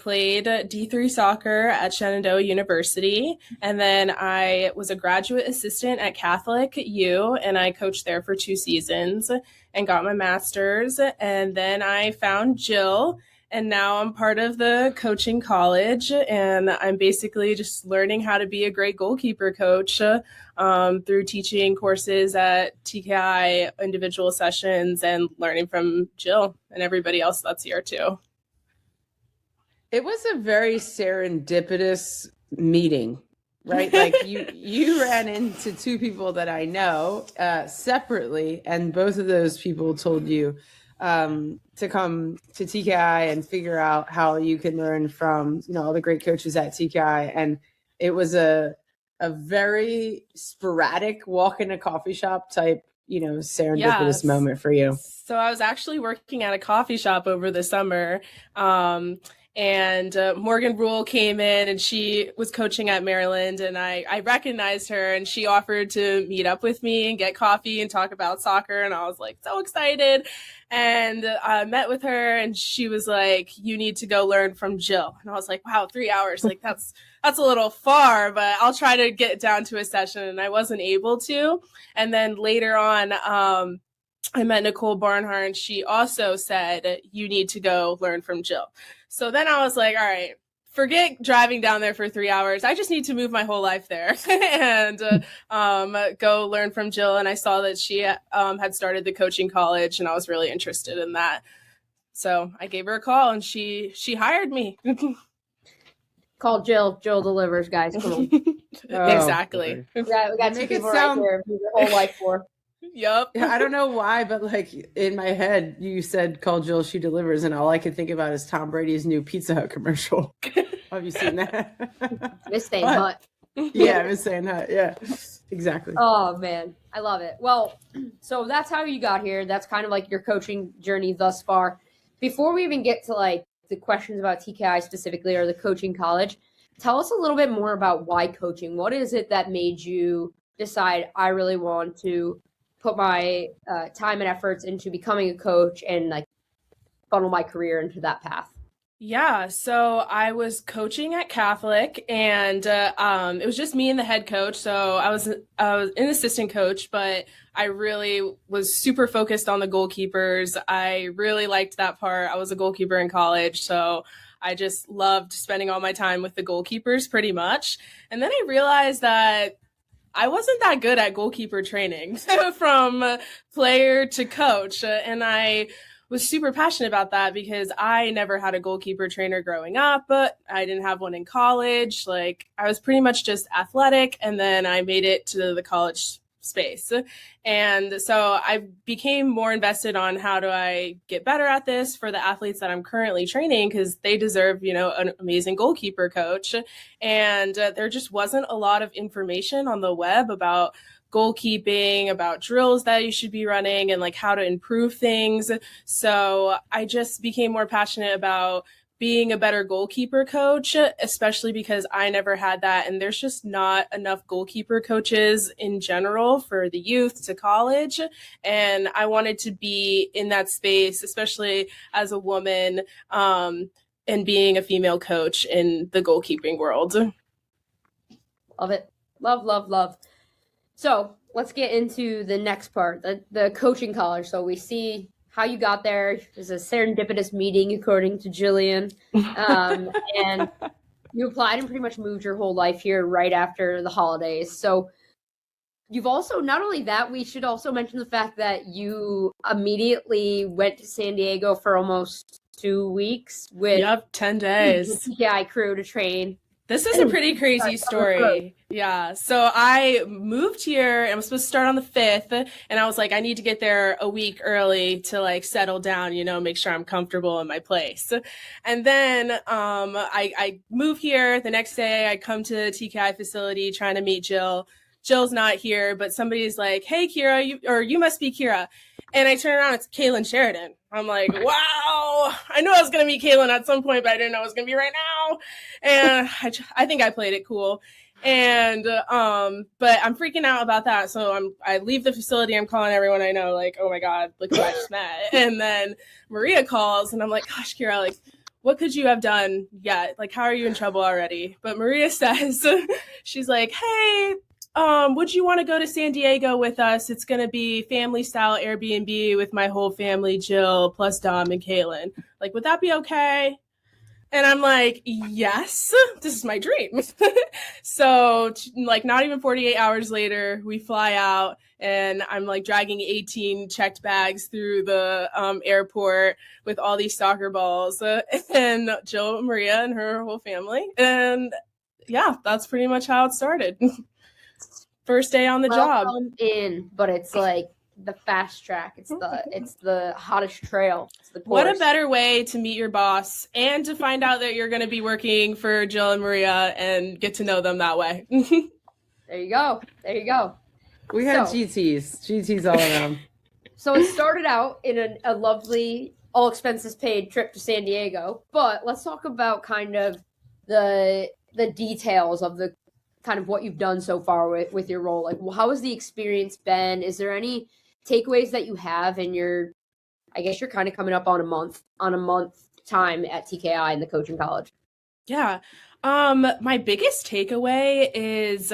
played D3 soccer at Shenandoah University, and then I was a graduate assistant at Catholic U, and I coached there for 2 seasons and got my master's. And then I found Jill, and now I'm part of the coaching college, and I'm basically just learning how to be a great goalkeeper coach through teaching courses at TKI, individual sessions, and learning from Jill and everybody else that's here too. It was a very serendipitous meeting, right? Like you ran into two people that I know separately, and both of those people told you to come to TKI and figure out how you can learn from, all the great coaches at TKI. And it was a very sporadic walk in a coffee shop type, serendipitous moment for you. So I was actually working at a coffee shop over the summer. And Morgan Rule came in, and she was coaching at Maryland, and I recognized her, and she offered to meet up with me and get coffee and talk about soccer. And I was like so excited, and I met with her, and she was like, "You need to go learn from Jill." And I was like, "Wow, 3 hours, like that's a little far, but I'll try to get down to a session." And I wasn't able to. And then later on, I met Nicole Barnhart, and she also said, "You need to go learn from Jill." So then I was like, all right, forget driving down there for 3 hours. I just need to move my whole life there and go learn from Jill. And I saw that she had started the coaching college, and I was really interested in that. So I gave her a call, and she hired me. Call Jill. Jill delivers, guys. Come on. Exactly. We got two people right there. Your whole life for. Yep. I don't know why, but like in my head, you said call Jill, she delivers, and all I could think about is Tom Brady's new Pizza Hut commercial. Have you seen that? Miss Stain Hut. Yeah, Miss Stain Hut. Yeah, exactly. Oh man, I love it. Well, so that's how you got here. That's kind of like your coaching journey thus far. Before we even get to like the questions about TKI specifically or the coaching college, tell us a little bit more about why coaching. What is it that made you decide I really want to put my time and efforts into becoming a coach and like funnel my career into that path? Yeah, so I was coaching at Catholic, and it was just me and the head coach. So I was an assistant coach, but I really was super focused on the goalkeepers. I really liked that part. I was a goalkeeper in college, so I just loved spending all my time with the goalkeepers pretty much. And then I realized that I wasn't that good at goalkeeper training from player to coach. And I was super passionate about that because I never had a goalkeeper trainer growing up, but I didn't have one in college. Like I was pretty much just athletic. And then I made it to the college space. And so I became more invested on how do I get better at this for the athletes that I'm currently training, because they deserve, an amazing goalkeeper coach. And there just wasn't a lot of information on the web about goalkeeping, about drills that you should be running and like how to improve things. So I just became more passionate about being a better goalkeeper coach, especially because I never had that. And there's just not enough goalkeeper coaches in general for the youth to college. And I wanted to be in that space, especially as a woman, and being a female coach in the goalkeeping world. Love it. Love, love, love. So let's get into the next part, the coaching college. So we see how you got there. It was a serendipitous meeting, according to Jillian. And you applied and pretty much moved your whole life here right after the holidays. So you've also, not only that, we should also mention the fact that you immediately went to San Diego for almost 2 weeks with 10 days. The TKI crew to train. This is a pretty crazy story. Yeah. So I moved here and was supposed to start on the 5th. And I was like, I need to get there a week early to like settle down, make sure I'm comfortable in my place. And then I move here. The next day I come to the TKI facility trying to meet Jill. Jill's not here, but somebody's like, "Hey, Kira, you must be Kira." And I turn around, it's Kaylin Sheridan. I'm like, wow, I knew I was going to meet Kaylin at some point, but I didn't know it was going to be right now. And I think I played it cool. And, but I'm freaking out about that. So I leave the facility. I'm calling everyone I know, like, oh my God, look who I just met. And then Maria calls and I'm like, gosh, Kira, like, what could you have done yet? Like, how are you in trouble already? But Maria says, she's like, hey, would you want to go to San Diego with us? It's going to be family style Airbnb with my whole family, Jill, plus Dom and Kaylin. Like, would that be okay? And I'm like, yes, this is my dream. So like not even 48 hours later, we fly out and I'm like dragging 18 checked bags through the airport with all these soccer balls and Jill, Maria and her whole family. And yeah, that's pretty much how it started. First day on the job. But it's like the fast track. It's the hottest trail. It's the course. What a better way to meet your boss and to find out that you're going to be working for Jill and Maria and get to know them that way. There you go. We had GTs all around. So it started out in a lovely, all expenses paid trip to San Diego. But let's talk about kind of the details of the kind of what you've done so far with your role. Like, how has the experience been? Is there any takeaways that you have in your, I guess you're kind of coming up on a month time at TKI in the coaching college? Yeah. My biggest takeaway is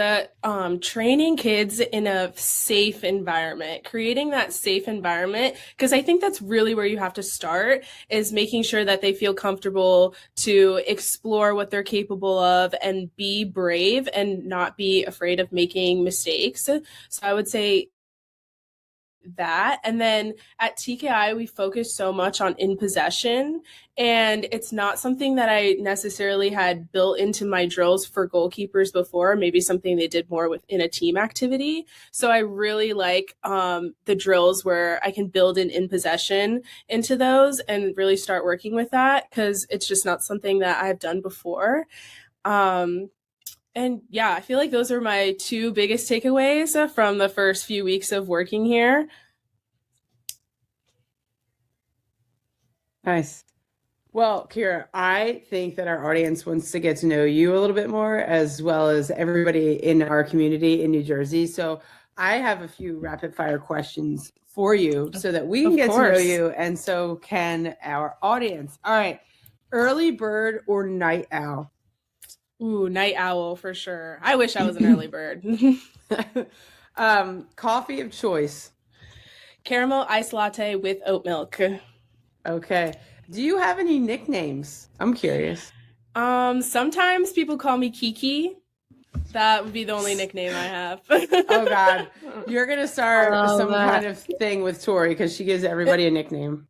training kids in a safe environment, creating that safe environment, because I think that's really where you have to start, is making sure that they feel comfortable to explore what they're capable of and be brave and not be afraid of making mistakes. So I would say that. And then at TKI, we focus so much on in possession, and it's not something that I necessarily had built into my drills for goalkeepers before, maybe something they did more within a team activity. So I really like the drills where I can build an in possession into those and really start working with that, because it's just not something that I've done before. And yeah, I feel like those are my two biggest takeaways from the first few weeks of working here. Nice. Well, Kira, I think that our audience wants to get to know you a little bit more, as well as everybody in our community in New Jersey. So I have a few rapid fire questions for you so that we can get to know you, and so can our audience. All right. Early bird or night owl? Ooh, night owl for sure. I wish I was an early bird. Coffee of choice? Caramel iced latte with oat milk. Okay. Do you have any nicknames? I'm curious. Sometimes people call me Kiki. That would be the only nickname I have. Oh God. You're going to start some kind of thing with Tori because she gives everybody a nickname.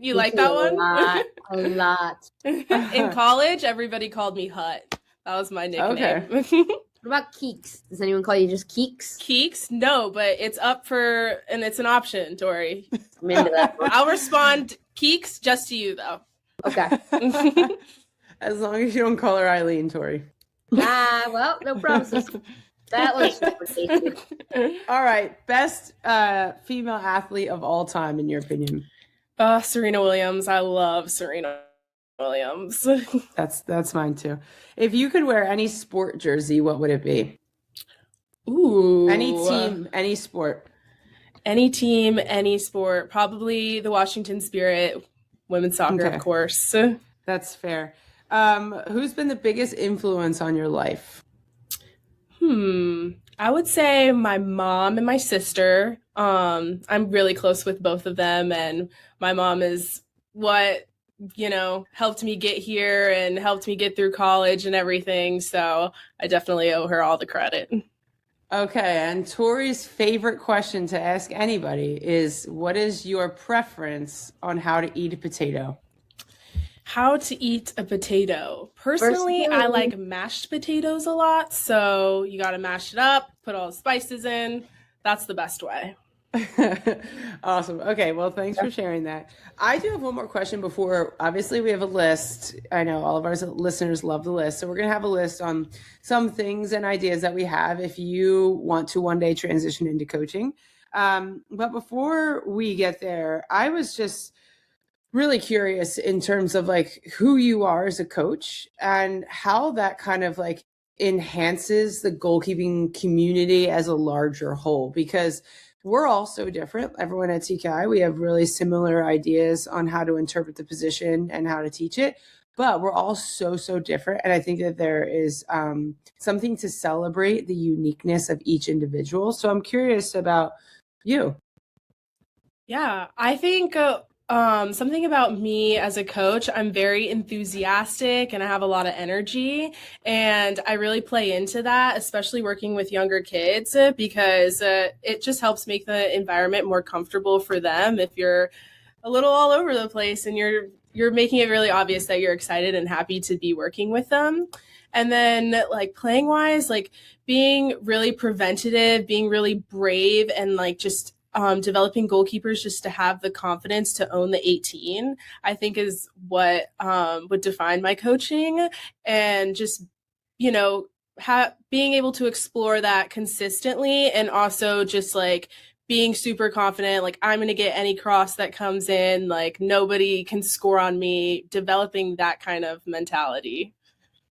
You like that one? A lot. In college, everybody called me Hut. That was my nickname. Okay. What about Keeks? Does anyone call you just Keeks? Keeks? No, but it's up for, and it's an option, Tori. I'm into that. I'll respond Keeks just to you, though. Okay. As long as you don't call her Eileen, Tori. Well, no promises. That was super tasty. All right. Best female athlete of all time, in your opinion? Serena Williams. I love Serena Williams. That's mine too. If you could wear any sport jersey, what would it be? Ooh. Any team, any sport. Any team, any sport. Probably the Washington Spirit, women's soccer, of course. That's fair. Who's been the biggest influence on your life? I would say my mom and my sister. I'm really close with both of them, and my mom is what, helped me get here and helped me get through college and everything. So I definitely owe her all the credit. Okay. And Tori's favorite question to ask anybody is, what is your preference on how to eat a potato? How to eat a potato. Personally, I like mashed potatoes a lot. So you got to mash it up, put all the spices in. That's the best way. Awesome. Okay. Well, thanks for sharing that. I do have one more question before, obviously we have a list. I know all of our listeners love the list. So we're going to have a list on some things and ideas that we have if you want to one day transition into coaching. But before we get there, I was just really curious in terms of like who you are as a coach and how that kind of like enhances the goalkeeping community as a larger whole, because we're all so different. Everyone at TKI, we have really similar ideas on how to interpret the position and how to teach it, but we're all so different. And I think that there is something to celebrate the uniqueness of each individual. So I'm curious about you. Yeah, I think something about me as a coach, I'm very enthusiastic and I have a lot of energy. And I really play into that, especially working with younger kids, because it just helps make the environment more comfortable for them. If you're a little all over the place and you're making it really obvious that you're excited and happy to be working with them. And then like playing wise, like being really preventative, being really brave, and like just developing goalkeepers just to have the confidence to own the 18, I think is what would define my coaching. And just, you know, being able to explore that consistently, and also just like being super confident, like I'm going to get any cross that comes in, like nobody can score on me, developing that kind of mentality.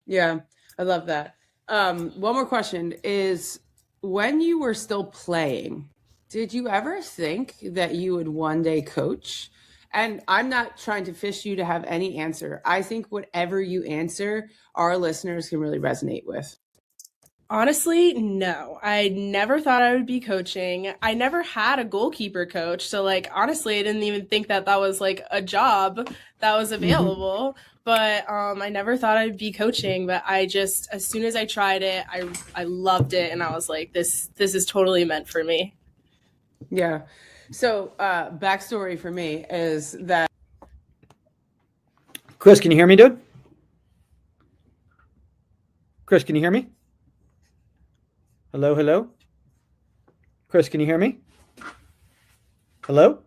Yeah, I love that. One more question is, when you were still playing, did you ever think that you would one day coach? And I'm not trying to fish you to have any answer. I think whatever you answer, our listeners can really resonate with. Honestly, no. I never thought I would be coaching. I never had a goalkeeper coach. So, like, honestly, I didn't even think that that was like a job that was available. But I never thought I'd be coaching. But I just, as soon as I tried it, I loved it, and I was like, this is totally meant for me. Yeah. So, backstory for me is that. Kris, can you hear me, dude? Kris, can you hear me? Hello, hello? Kris, can you hear me? Hello?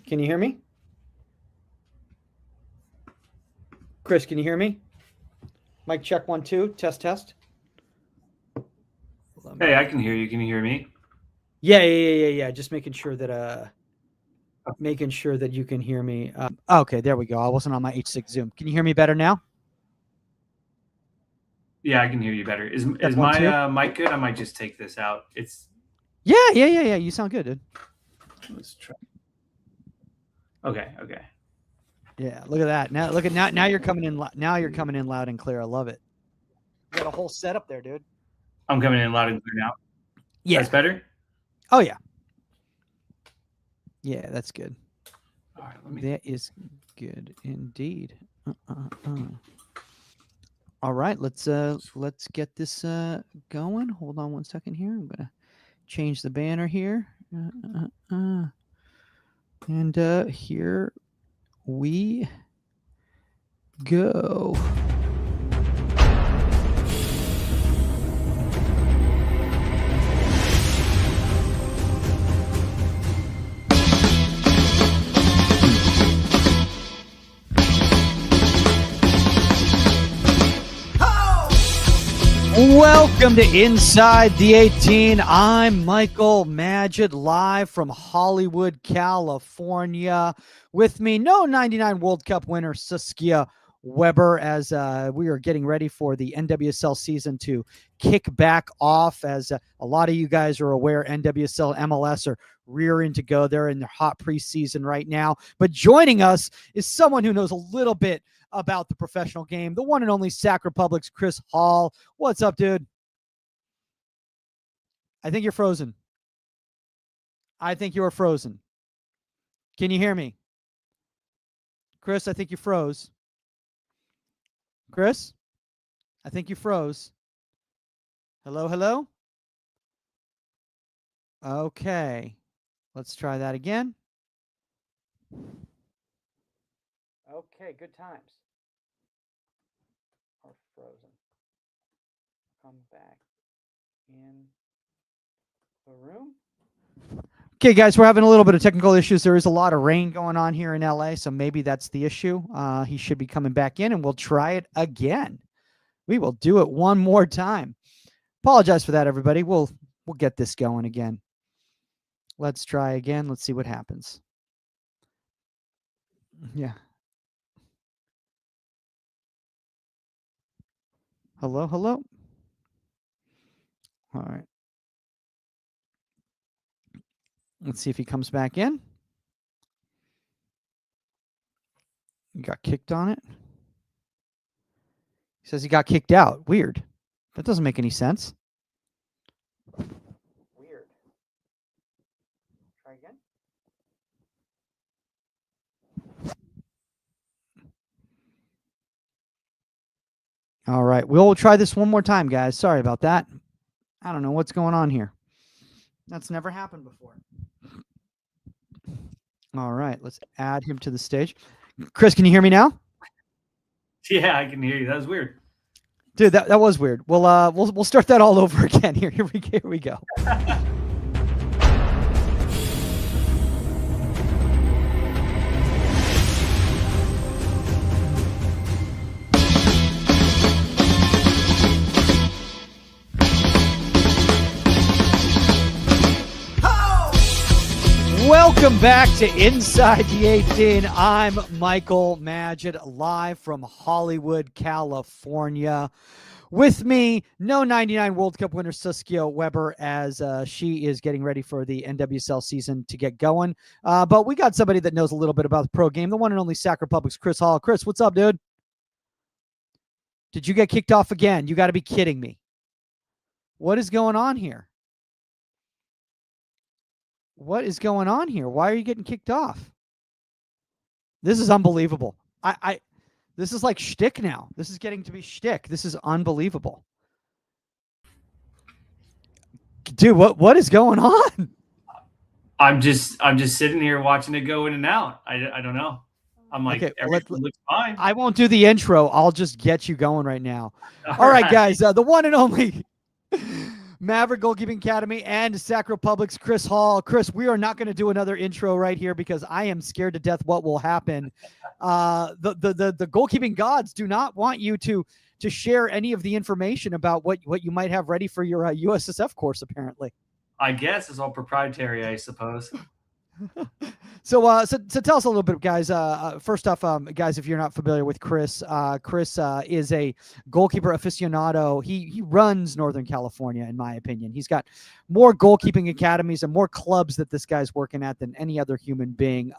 Can you hear me? Kris, can you hear me? Mic check 1 2, test. Hey, I can hear you. Can you hear me? Yeah. Just making sure that you can hear me. Okay, there we go. I wasn't on my H6 Zoom. Can you hear me better now? Yeah, I can hear you better. Is Check 1 my 2. mic good? I might just take this out. It's Yeah. You sound good, dude. let's try. Okay. Yeah, look at that. Now you're coming in. Now you're coming in loud and clear. I love it. You got a whole setup there, dude. I'm coming in loud and clear now. Yeah. That's better? Oh yeah. Yeah, that's good. All right, That is good indeed. All right, let's get this going. Hold on 1 second here. I'm gonna change the banner here. And here we go. Welcome to Inside the 18. I'm Michael Magid, live from Hollywood, California. With me, no 99 World Cup winner Saskia Weber, as we are getting ready for the NWSL season to kick back off. As a lot of you guys are aware, NWSL MLS are rearing to go. They're in their hot preseason right now. But joining us is someone who knows a little bit about the professional game, the one and only Sac Republic's Kris Hall. What's up, dude? I think you're frozen. I think you are frozen. Can you hear me? Kris, I think you froze. Kris, I think you froze. Hello? Okay. Let's try that again. Okay, good times. Are frozen. Come back in the room. Okay, guys, we're having a little bit of technical issues. There is a lot of rain going on here in LA, so maybe that's the issue. He should be coming back in, and we'll try it again. We will do it one more time. Apologize for that, everybody. We'll get this going again. Let's try again. Let's see what happens. Yeah. Hello. All right. Let's see if he comes back in. He got kicked on it. He says he got kicked out. Weird. That doesn't make any sense. Weird. Try again. All right. We'll try this one more time, guys. Sorry about that. I don't know what's going on here. That's never happened before. All right. Let's add him to the stage. Kris, can you hear me now? Yeah, I can hear you. That was weird. Dude, that was weird. We'll start that all over again. Here we go. Welcome back to Inside the 18. I'm Michael Magid, live from Hollywood, California. With me, no 99 World Cup winner Saskia Weber, as she is getting ready for the NWSL season to get going. But we got somebody that knows a little bit about the pro game, the one and only Sac Republic's Kris Hall. Kris, what's up, dude? Did you get kicked off again? You got to be kidding me. What is going on here? What is going on here? Why are you getting kicked off? This is unbelievable. This is like shtick now. This is getting to be shtick. This is unbelievable. Dude, what is going on? I'm just sitting here watching it go in and out. I don't know. I'm like, Okay, everything looks fine. I won't do the intro. I'll just get you going right now. All right, guys. The one and only Maverick Goalkeeping Academy and Sac Republic's Kris Hall. Kris, we are not going to do another intro right here because I am scared to death what will happen. The goalkeeping gods do not want you to share any of the information about what you might have ready for your USSF course, apparently. I guess it's all proprietary, I suppose. So tell us a little bit, guys. First off, guys, if you're not familiar with Kris, Kris is a goalkeeper aficionado. He runs Northern California, in my opinion. He's got more goalkeeping academies and more clubs that this guy's working at than any other human being.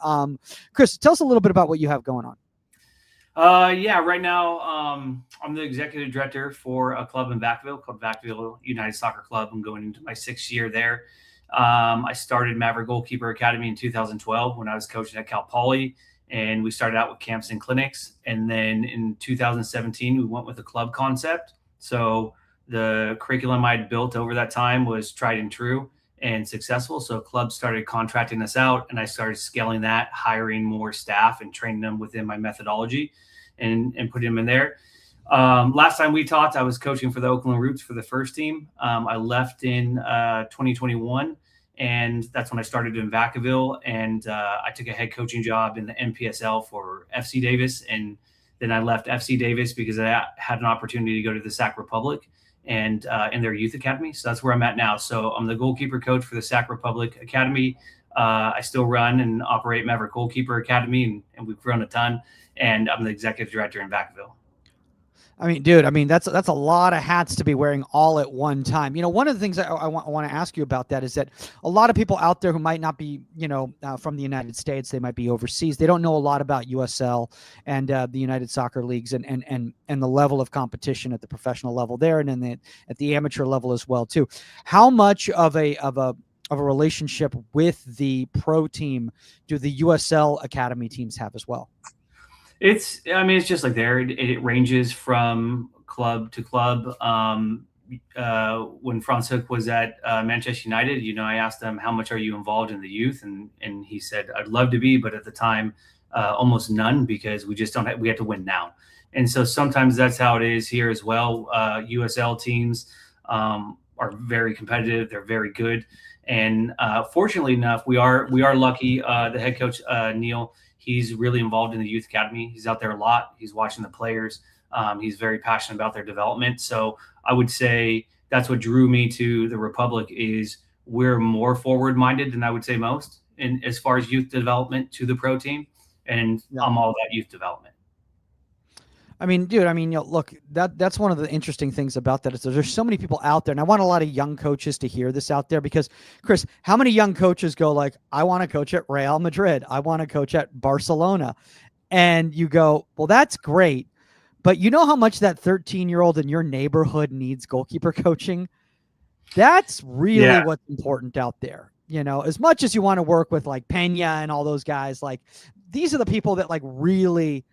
Kris, tell us a little bit about what you have going on. Yeah, right now I'm the executive director for a club in Vacaville called Vacaville United Soccer Club. I'm going into my 6th year there. I started Maverick Goalkeeper Academy in 2012 when I was coaching at Cal Poly, and we started out with camps and clinics. And then in 2017, we went with a club concept. So the curriculum I had built over that time was tried and true and successful. So clubs started contracting us out, and I started scaling that, hiring more staff and training them within my methodology and putting them in there. Last time we talked, I was coaching for the Oakland Roots for the first team. I left in 2021, and that's when I started in Vacaville, and I took a head coaching job in the NPSL for FC Davis, and then I left FC Davis because I had an opportunity to go to the Sac Republic and in their youth academy. So that's where I'm at now. So I'm the goalkeeper coach for the Sac Republic Academy. I still run and operate Maverick Goalkeeper Academy, and we've grown a ton, and I'm the executive director in Vacaville. I mean, dude, that's a lot of hats to be wearing all at one time. You know, one of the things I want to ask you about that is that a lot of people out there who might not be, from the United States, they might be overseas. They don't know a lot about USL and the United Soccer Leagues and the level of competition at the professional level there and then at the amateur level as well too. How much of a relationship with the pro team do the USL Academy teams have as well? It's just like there. It ranges from club to club. When Franz Hook was at Manchester United, I asked him, how much are you involved in the youth? And he said, I'd love to be, but at the time, almost none, because we just we have to win now. And so sometimes that's how it is here as well. USL teams are very competitive. They're very good. And fortunately enough, we are lucky. The head coach, Neil, he's really involved in the youth academy. He's out there a lot. He's watching the players. He's very passionate about their development. So I would say that's what drew me to the Republic is we're more forward-minded than I would say most in as far as youth development to the pro team. And yeah. I'm all about youth development. I mean, dude, look, that's one of the interesting things about that is there's so many people out there, and I want a lot of young coaches to hear this out there because, Kris, how many young coaches go like, I want to coach at Real Madrid, I want to coach at Barcelona, and you go, well, that's great, but you know how much that 13-year-old in your neighborhood needs goalkeeper coaching? That's really what's important out there. As much as you want to work with like Pena and all those guys, like these are the people that like really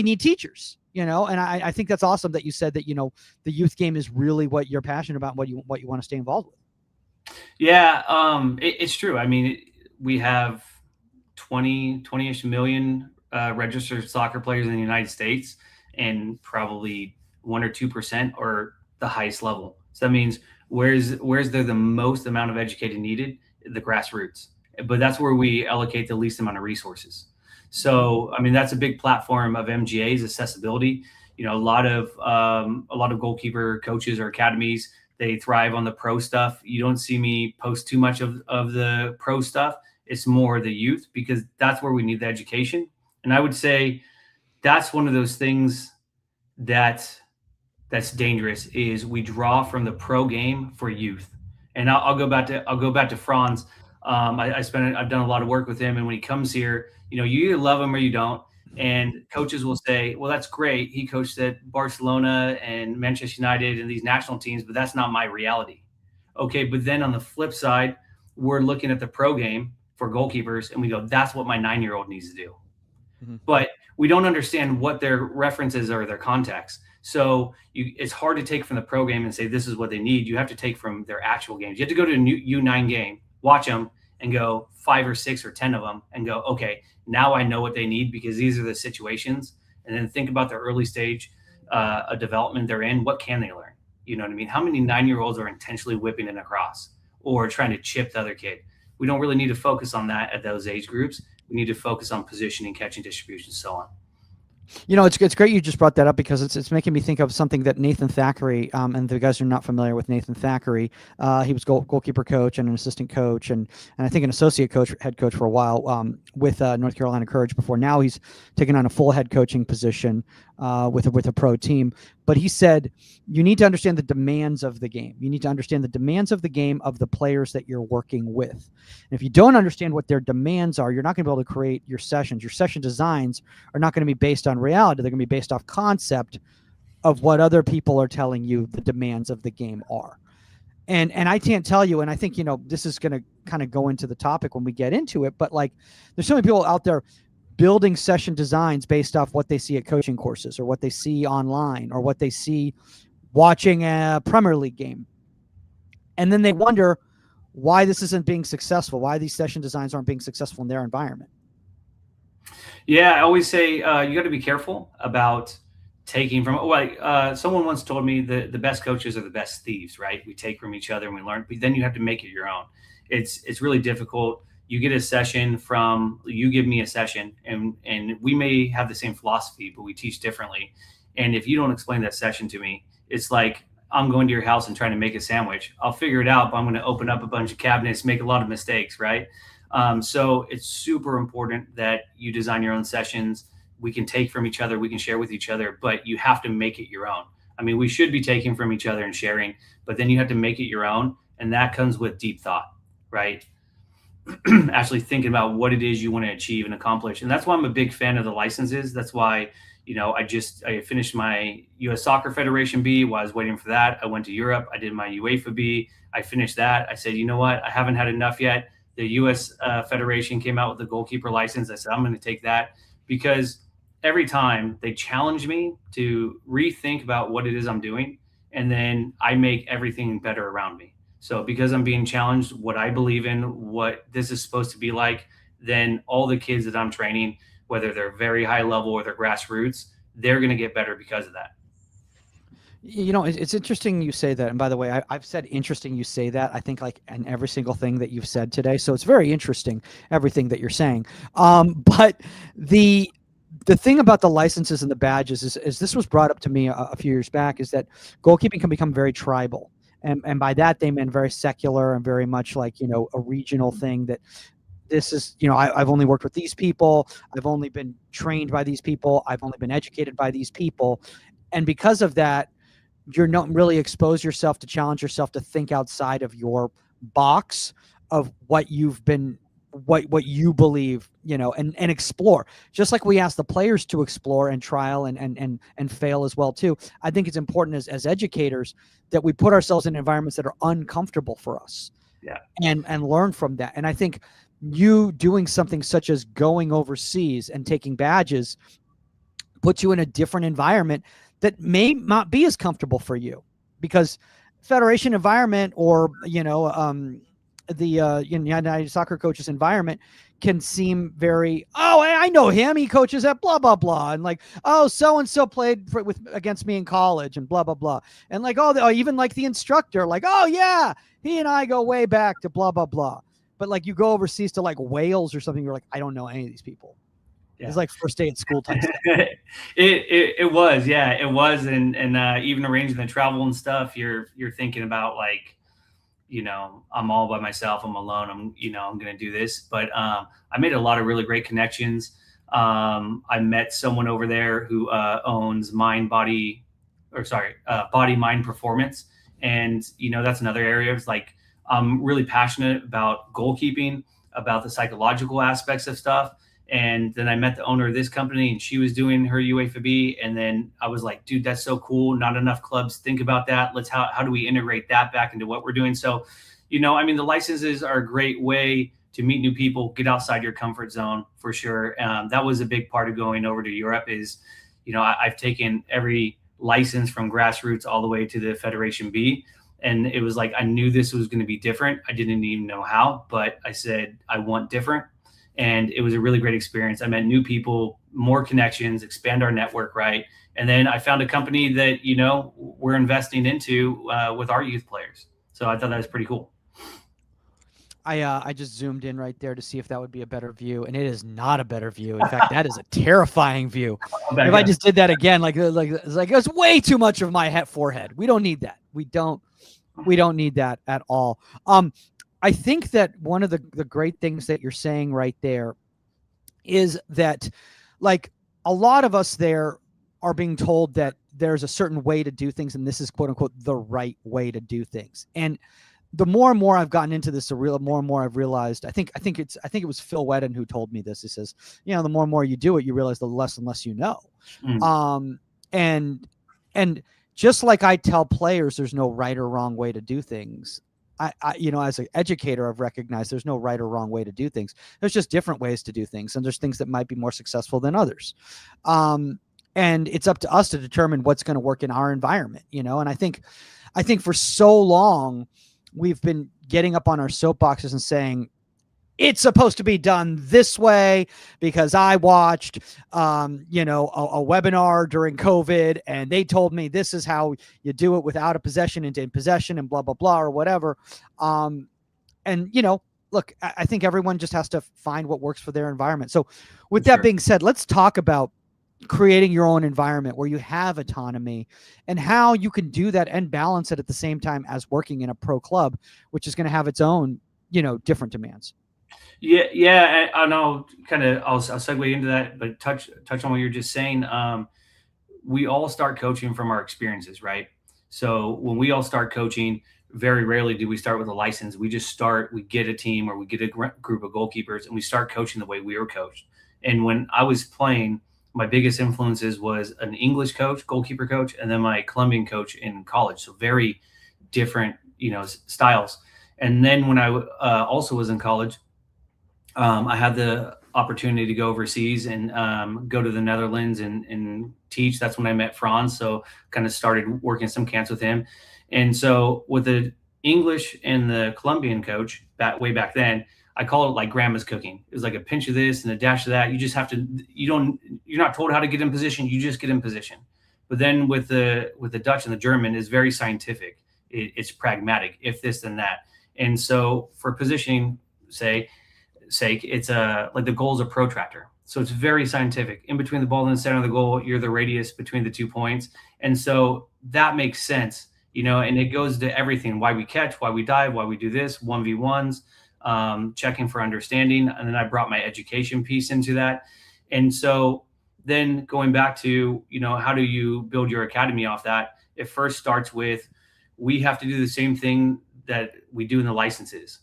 need teachers, and I think that's awesome that you said that, the youth game is really what you're passionate about, and what you want to stay involved with. Yeah. It's true. I mean, we have 20-ish million registered soccer players in the United States, and probably 1 or 2% are the highest level. So that means where's there the most amount of educated needed? The grassroots. But that's where we allocate the least amount of resources. So, I mean, that's a big platform of MGA's accessibility. A lot of goalkeeper coaches or academies, they thrive on the pro stuff. You don't see me post too much of the pro stuff. It's more the youth, because that's where we need the education. And I would say that's one of those things that's dangerous, is we draw from the pro game for youth. And I'll go back to Franz. I've done a lot of work with him, and when he comes here, you either love him or you don't. And coaches will say, well, that's great, he coached at Barcelona and Manchester United and these national teams, but that's not my reality. Okay, but then on the flip side, we're looking at the pro game for goalkeepers, and we go, that's what my 9-year-old needs to do. Mm-hmm. But we don't understand what their references are, their context. So it's hard to take from the pro game and say this is what they need. You have to take from their actual games. You have to go to a U9 game, watch them, and go 5 or 6 or 10 of them, and go, okay, now I know what they need, because these are the situations. And then think about the early stage of development they're in. What can they learn? You know what I mean? How many 9-year-olds are intentionally whipping it across or trying to chip the other kid? We don't really need to focus on that at those age groups. We need to focus on positioning, catching, distribution, so on. It's great you just brought that up, because it's making me think of something that Nathan Thackeray, and the guys who are not familiar with Nathan Thackeray, he was goalkeeper coach and an assistant coach and I think an associate coach, head coach for a while with North Carolina Courage before. Now he's taken on a full head coaching position with a pro team. But he said, you need to understand the demands of the game. You need to understand the demands of the game of the players that you're working with. And if you don't understand what their demands are, you're not going to be able to create your sessions. Your session designs are not going to be based on reality. They're going to be based off concept of what other people are telling you the demands of the game are. And I can't tell you, and I think, this is going to kind of go into the topic when we get into it, but like there's so many people out there building session designs based off what they see at coaching courses or what they see online or what they see watching a Premier League game. And then they wonder why this isn't being successful, why these session designs aren't being successful in their environment. Yeah, I always say you got to be careful about taking from, someone once told me the best coaches are the best thieves, right? We take from each other and we learn, but then you have to make it your own. It's really difficult. You get a session you give me a session, and we may have the same philosophy, but we teach differently. And if you don't explain that session to me, it's like I'm going to your house and trying to make a sandwich. I'll figure it out, but I'm going to open up a bunch of cabinets, make a lot of mistakes, right? So it's super important that you design your own sessions. We can take from each other, we can share with each other, but you have to make it your own. I mean, we should be taking from each other and sharing, but then you have to make it your own. And that comes with deep thought, right? Actually thinking about what it is you want to achieve and accomplish. And that's why I'm a big fan of the licenses. That's why, I finished my U.S. Soccer Federation B. While I was waiting for that, I went to Europe. I did my UEFA B. I finished that. I said, you know what? I haven't had enough yet. The U.S. Federation came out with the goalkeeper license. I said, I'm going to take that, because every time they challenge me to rethink about what it is I'm doing, and then I make everything better around me. So because I'm being challenged, what I believe in, what this is supposed to be like, then all the kids that I'm training, whether they're very high level or they're grassroots, they're going to get better because of that. It's interesting you say that. And by the way, I've said interesting you say that, I think, like in every single thing that you've said today. So it's very interesting, everything that you're saying. But the thing about the licenses and the badges is this was brought up to me a few years back, is that goalkeeping can become very tribal. And by that, they meant very secular and very much like, a regional thing that this is, I've only worked with these people. I've only been trained by these people. I've only been educated by these people. And because of that, you're not really expose yourself to challenge yourself to think outside of your box of what you've been, what you believe, and explore, just like we ask the players to explore and trial and fail as well too. I think it's important as educators that we put ourselves in environments that are uncomfortable for us, and learn from that. And I think you doing something such as going overseas and taking badges puts you in a different environment that may not be as comfortable for you, because federation environment or the United Soccer Coaches environment can seem very, I know him, he coaches at blah blah blah, and like, so and so played against me in college and blah blah blah, and like, even like the instructor, like, yeah, he and I go way back to blah blah blah. But like, you go overseas to like Wales or something, you're like, I don't know any of these people. Yeah. It's like first day at school type stuff. It was, and even arranging the travel and stuff, you're thinking about like, I'm all by myself, I'm alone, I'm going to do this. But I made a lot of really great connections. I met someone over there who owns Body Mind Performance. And, that's another area. It's like, I'm really passionate about goalkeeping, about the psychological aspects of stuff. And then I met the owner of this company, and she was doing her UEFA B. And then I was like, dude, that's so cool. Not enough clubs think about that. How do we integrate that back into what we're doing? So, the licenses are a great way to meet new people, get outside your comfort zone for sure. That was a big part of going over to Europe is, I've taken every license from grassroots all the way to the Federation B. And it was like, I knew this was going to be different. I didn't even know how, but I said, I want different. And it was a really great experience. I met new people, more connections, expand our network, right? And then I found a company that, we're investing into with our youth players. So I thought that was pretty cool. I just zoomed in right there to see if that would be a better view, and it is not a better view. In fact, that is a terrifying view. If I just did that again, it's way too much of my forehead. We don't need that. We don't need that at all. I think that one of the great things that you're saying right there is that, like, a lot of us there are being told that there's a certain way to do things, and this is quote unquote the right way to do things. And the more and more I've gotten into this, the more and more I've realized. I think it was Phil Whedon who told me this. He says, the more and more you do it, you realize the less and less you know. Mm. And just like I tell players, there's no right or wrong way to do things. I as an educator, I've recognized there's no right or wrong way to do things. There's just different ways to do things. And there's things that might be more successful than others. And it's up to us to determine what's going to work in our environment, and I think for so long we've been getting up on our soapboxes and saying, it's supposed to be done this way because I watched, a webinar during COVID and they told me this is how you do it without a possession into in possession and blah, blah, blah, or whatever. Look, I think everyone just has to find what works for their environment. So with that being said, let's talk about creating your own environment where you have autonomy and how you can do that and balance it at the same time as working in a pro club, which is going to have its own, different demands. Yeah. I know. I'll segue into that, but touch on what you're just saying. We all start coaching from our experiences, right? So when we all start coaching, very rarely do we start with a license. We just start. We get a team or we get a group of goalkeepers, and we start coaching the way we were coached. And when I was playing, my biggest influences was an English coach, goalkeeper coach, and then my Colombian coach in college. So very different, styles. And then when I also was in college, I had the opportunity to go overseas and go to the Netherlands and teach. That's when I met Franz. So kind of started working some camps with him. And so with the English and the Colombian coach way back then, I call it like grandma's cooking. It was like a pinch of this and a dash of that. You just have to, you're not told how to get in position. You just get in position. But then with the Dutch and the German is very scientific. It's pragmatic, if this, then that. And so for positioning sake, it's like the goal is a protractor. So it's very scientific. In between the ball and the center of the goal, you're the radius between the 2 points. And so that makes sense, and it goes to everything, why we catch, why we dive, why we do this, 1v1s. checking for understanding. And then I brought my education piece into that. And so then going back to, how do you build your academy off that? It first starts with, we have to do the same thing that we do in the licenses.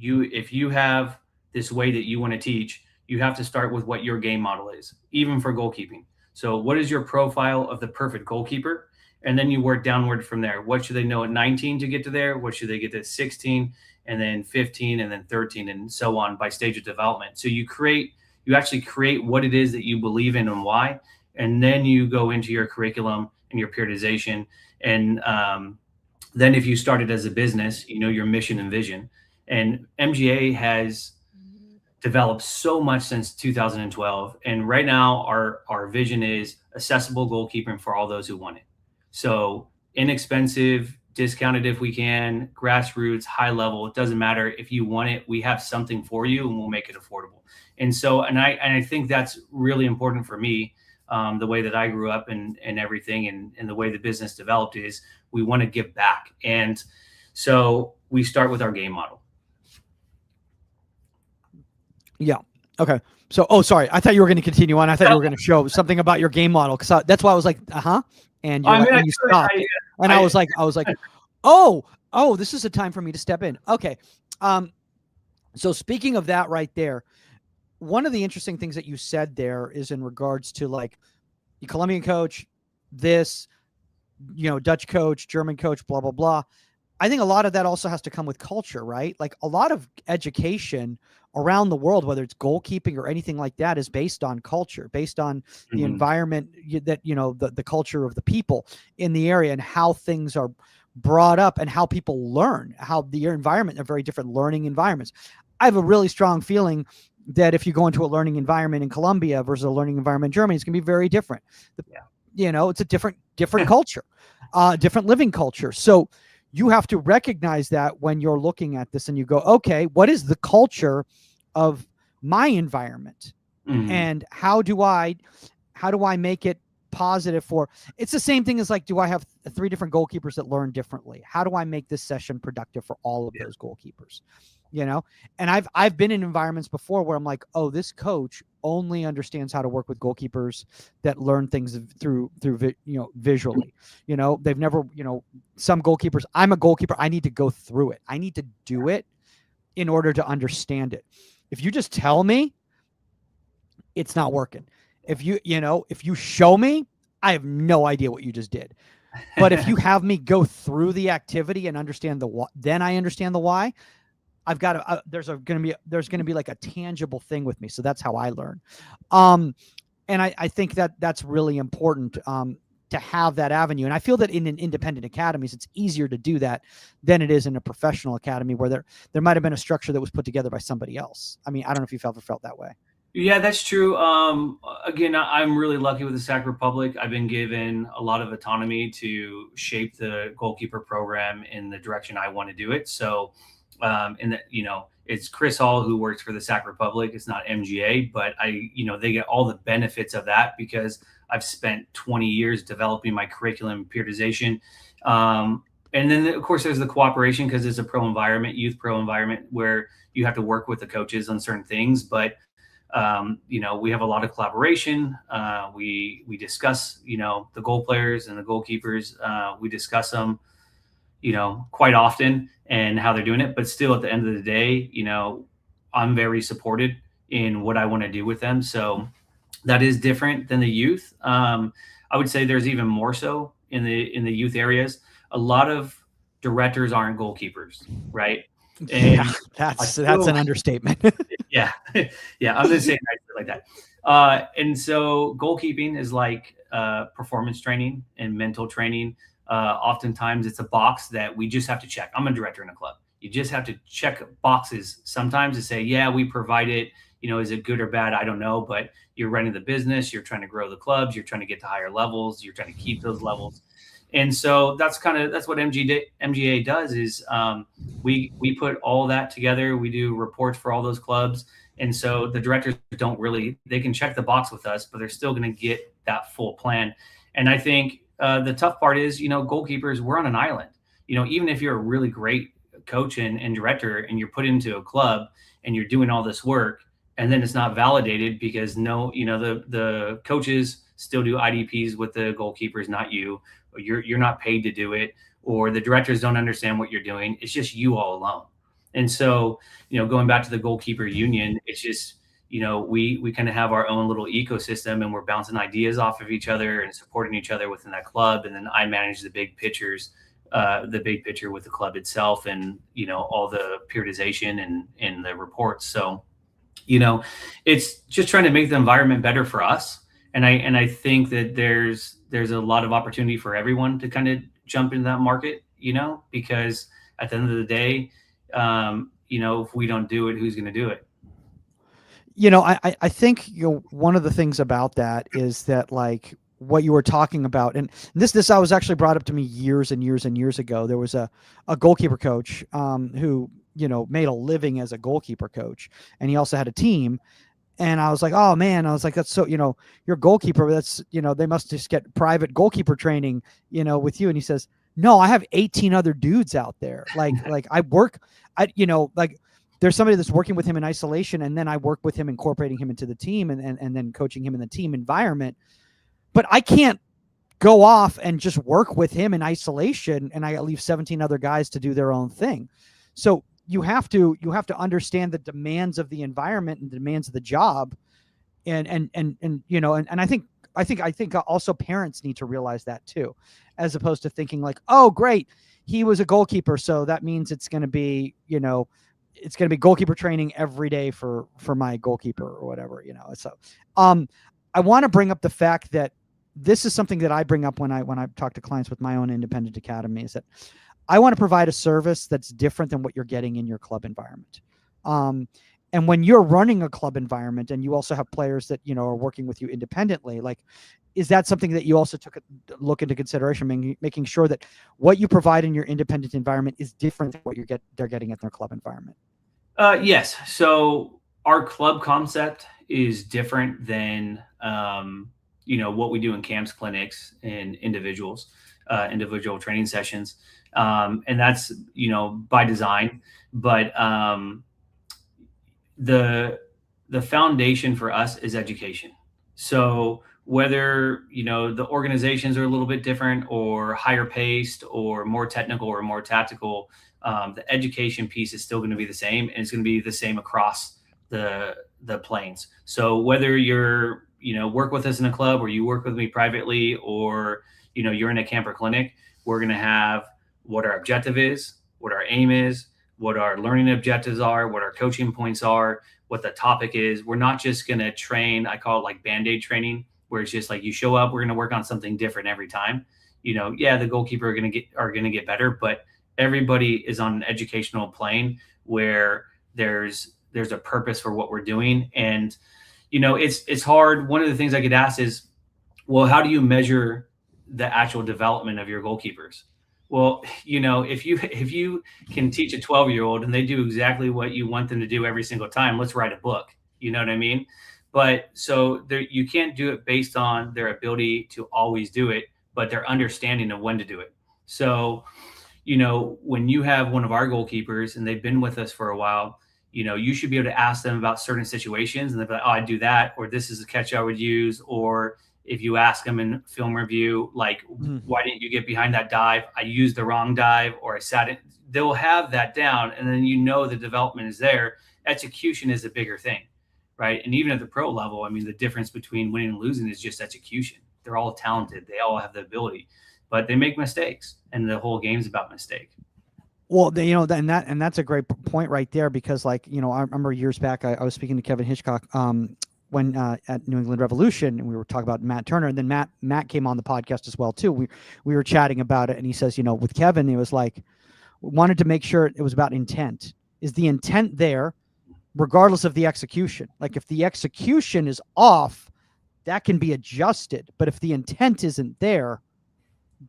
If you have this way that you want to teach, you have to start with what your game model is, even for goalkeeping. So what is your profile of the perfect goalkeeper? And then you work downward from there. What should they know at 19 to get to there? What should they get to 16, and then 15, and then 13, and so on by stage of development? So you actually create what it is that you believe in and why, and then you go into your curriculum and your periodization. And then if you started as a business, your mission and vision. And MGA has developed so much since 2012. And right now our vision is accessible goalkeeping for all those who want it. So inexpensive, discounted if we can, grassroots, high level, it doesn't matter. If you want it, we have something for you and we'll make it affordable. And so, and I think that's really important for me. The way that I grew up and everything, and the way the business developed is we want to give back. And so we start with our game model. Yeah. Okay. So, sorry. I thought you were going to continue on. I thought you were going to show something about your game model. Cause that's why I was like, and you stopped. I was like, oh, this is a time for me to step in. Okay. So speaking of that right there, one of the interesting things that you said there is in regards to like the Colombian coach, this, Dutch coach, German coach, blah, blah, blah. I think a lot of that also has to come with culture, right? Like a lot of education around the world, whether it's goalkeeping or anything like that, is based on culture, based on the environment that, the culture of the people in the area and how things are brought up and how people learn, how the environment are very different learning environments. I have a really strong feeling that if you go into a learning environment in Colombia versus a learning environment in Germany, it's going to be very different. It's a different culture, different living culture. So you have to recognize that when you're looking at this and you go, okay, what is the culture of my environment? And how do I make it positive for, it's the same thing as like, do I have 3 different goalkeepers that learn differently? How do I make this session productive for all of those goalkeepers? And I've been in environments before where I'm like, oh, this coach only understands how to work with goalkeepers that learn things through visually. They've never, some goalkeepers, I'm a goalkeeper, I need to go through it. I need to do it in order to understand it. If you just tell me, it's not working. If you show me, I have no idea what you just did. But if you have me go through the activity and understand the what, then I understand the why. I've got to, there's going to be like a tangible thing with me. So that's how I learn. And I think that's really important, to have that avenue. And I feel that in independent academies, it's easier to do that than it is in a professional academy where there might've been a structure that was put together by somebody else. I mean, I don't know if you've ever felt that way. Yeah, that's true. Again, I'm really lucky with the Sac Republic. I've been given a lot of autonomy to shape the goalkeeper program in the direction I want to do it. So, it's Kris Hall who works for the Sac Republic. It's not MGA, but they get all the benefits of that because I've spent 20 years developing my curriculum periodization. And then of course there's the cooperation because it's a pro environment, youth pro environment where you have to work with the coaches on certain things. But, we have a lot of collaboration. We discuss, the goal players and the goalkeepers. We discuss them, quite often and how they're doing it. But still, at the end of the day, I'm very supported in what I want to do with them. So that is different than the youth. I would say there's even more so in the youth areas. A lot of directors aren't goalkeepers, right? And yeah, that's an understatement. Yeah. Yeah. I'm going to say it like that. And so goalkeeping is like performance training and mental training. Oftentimes it's a box that we just have to check. I'm a director in a club. You just have to check boxes sometimes to say, yeah, we provide it. Is it good or bad? I don't know, but you're running the business. You're trying to grow the clubs. You're trying to get to higher levels. You're trying to keep those levels. And so that's what MGA does is we put all that together. We do reports for all those clubs. And so the directors they can check the box with us, but they're still going to get that full plan. And I think the tough part is, goalkeepers, we're on an island. Even if you're a really great coach and director, and you're put into a club and you're doing all this work, and then it's not validated because the coaches still do IDPs with the goalkeepers, not you, or you're not paid to do it, or the directors don't understand what you're doing. It's just you all alone. And so, going back to the goalkeeper union, it's just, we kind of have our own little ecosystem, and we're bouncing ideas off of each other and supporting each other within that club. And then I manage the big picture with the club itself, and, all the periodization and the reports. So, it's just trying to make the environment better for us. And I think that there's a lot of opportunity for everyone to kind of jump into that market, because at the end of the day, if we don't do it, who's going to do it? I think one of the things about that is that, like, what you were talking about, and this I was actually brought up to me years and years and years ago. There was a goalkeeper coach who made a living as a goalkeeper coach, and he also had a team. And I was like, oh man, I was like, that's so, you're a goalkeeper. That's, they must just get private goalkeeper training, with you. And he says, no, I have 18 other dudes out there. Like I work, there's somebody that's working with him in isolation, and then I work with him, incorporating him into the team and then coaching him in the team environment. But I can't go off and just work with him in isolation, and I leave 17 other guys to do their own thing. So you have to understand the demands of the environment and the demands of the job. And I think also parents need to realize that too, as opposed to thinking like, oh, great, he was a goalkeeper, so that means it's going to be, it's going to be goalkeeper training every day for my goalkeeper or whatever, So, I want to bring up the fact that this is something that I bring up when I talk to clients with my own independent academy, is that I want to provide a service that's different than what you're getting in your club environment. And when you're running a club environment and you also have players that, are working with you independently, like, is that something that you also took a look into consideration, making sure that what you provide in your independent environment is different than what they're getting at their club environment? Yes. So our club concept is different than, what we do in camps, clinics, and individual training sessions. And that's, by design, but, the foundation for us is education. So whether, the organizations are a little bit different or higher paced or more technical or more tactical, the education piece is still going to be the same, and it's going to be the same across the planes. So whether you're, work with us in a club, or you work with me privately, or, you're in a camp or clinic, we're going to have what our objective is, what our aim is, what our learning objectives are, what our coaching points are, what the topic is. We're not just going to train, I call it like Band-Aid training, where it's just like you show up, we're going to work on something different every time. The goalkeeper are going to get better, but everybody is on an educational plane where there's a purpose for what we're doing. And, it's hard. One of the things I get asked is, well, how do you measure the actual development of your goalkeepers? Well, if you can teach a 12-year-old and they do exactly what you want them to do every single time, let's write a book. You know what I mean? But so you can't do it based on their ability to always do it, but their understanding of when to do it. So, when you have one of our goalkeepers and they've been with us for a while, you should be able to ask them about certain situations, and they'll be like, oh, I do that, or this is a catch I would use. Or if you ask them in film review, like, why didn't you get behind that dive? I used the wrong dive, or I sat in. They'll have that down, and then the development is there. Execution is a bigger thing, right? And even at the pro level, I mean, the difference between winning and losing is just execution. They're all talented. They all have the ability, but they make mistakes, and the whole game's about mistake. Well, and that's a great point right there, because, like, I remember years back, I was speaking to Kevin Hitchcock when at New England Revolution, and we were talking about Matt Turner, and then Matt came on the podcast as well too. We were chatting about it, and he says, with Kevin, it was like, wanted to make sure it was about intent. Is the intent there, regardless of the execution? Like, if the execution is off, that can be adjusted, but if the intent isn't there,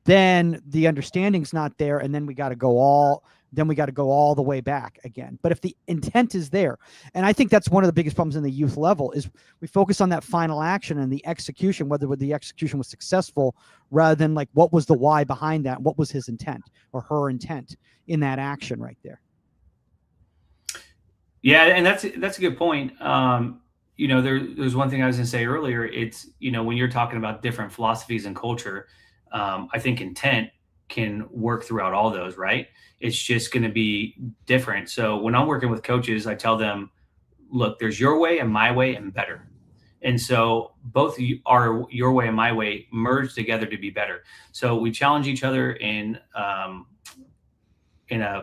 then the understanding's not there, and then we got to go all the way back again. But if the intent is there, and I think that's one of the biggest problems in the youth level, is we focus on that final action and the execution, whether the execution was successful, rather than like, what was the why behind that? What was his intent or her intent in that action right there? Yeah, and that's a good point. There's one thing I was going to say earlier. It's, when you're talking about different philosophies and culture, I think intent can work throughout all those, right? It's just going to be different. So when I'm working with coaches, I tell them, look, there's your way and my way and better. And so both are your way and my way merged together to be better. So we challenge each other in a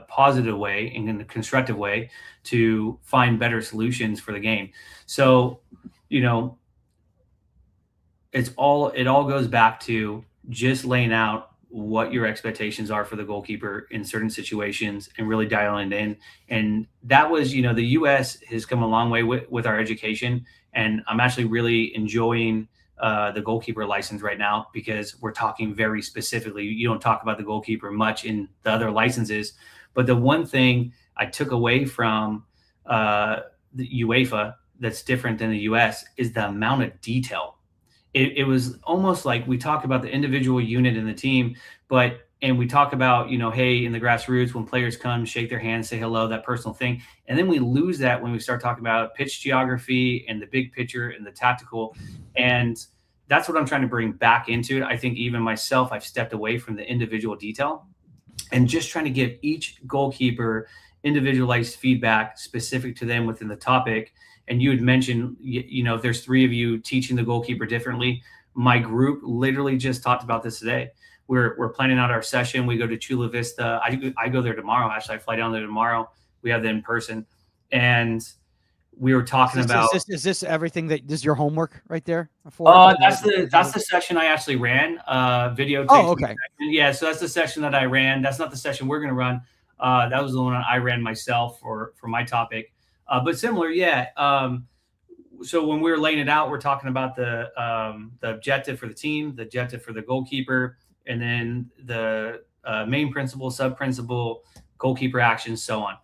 positive way and in a constructive way to find better solutions for the game. So, it all goes back to just laying out what your expectations are for the goalkeeper in certain situations and really dialing it in. And that was, the US has come a long way with our education. And I'm actually really enjoying the goalkeeper license right now, because we're talking very specifically. You don't talk about the goalkeeper much in the other licenses. But the one thing I took away from the UEFA that's different than the US is the amount of detail. It was almost like we talk about the individual unit in the team, and we talk about, hey, in the grassroots, when players come, shake their hands, say hello, that personal thing. And then we lose that when we start talking about pitch geography and the big picture and the tactical. And that's what I'm trying to bring back into it. I think even myself, I've stepped away from the individual detail and just trying to give each goalkeeper individualized feedback specific to them within the topic. And you had mentioned, if there's 3 of you teaching the goalkeeper differently. My group literally just talked about this today. We're planning out our session. We go to Chula Vista. I go there tomorrow. Actually, I fly down there tomorrow. We have them in person. And we were talking about. Is this everything that is your homework right there? That's the session I actually ran. Video. Oh, okay. Yeah, so that's the session that I ran. That's not the session we're going to run. That was the one I ran myself for my topic. But similar, yeah. So when we were laying it out, we're talking about the objective for the team, the objective for the goalkeeper, and then the main principle, sub principle, goalkeeper actions, so on.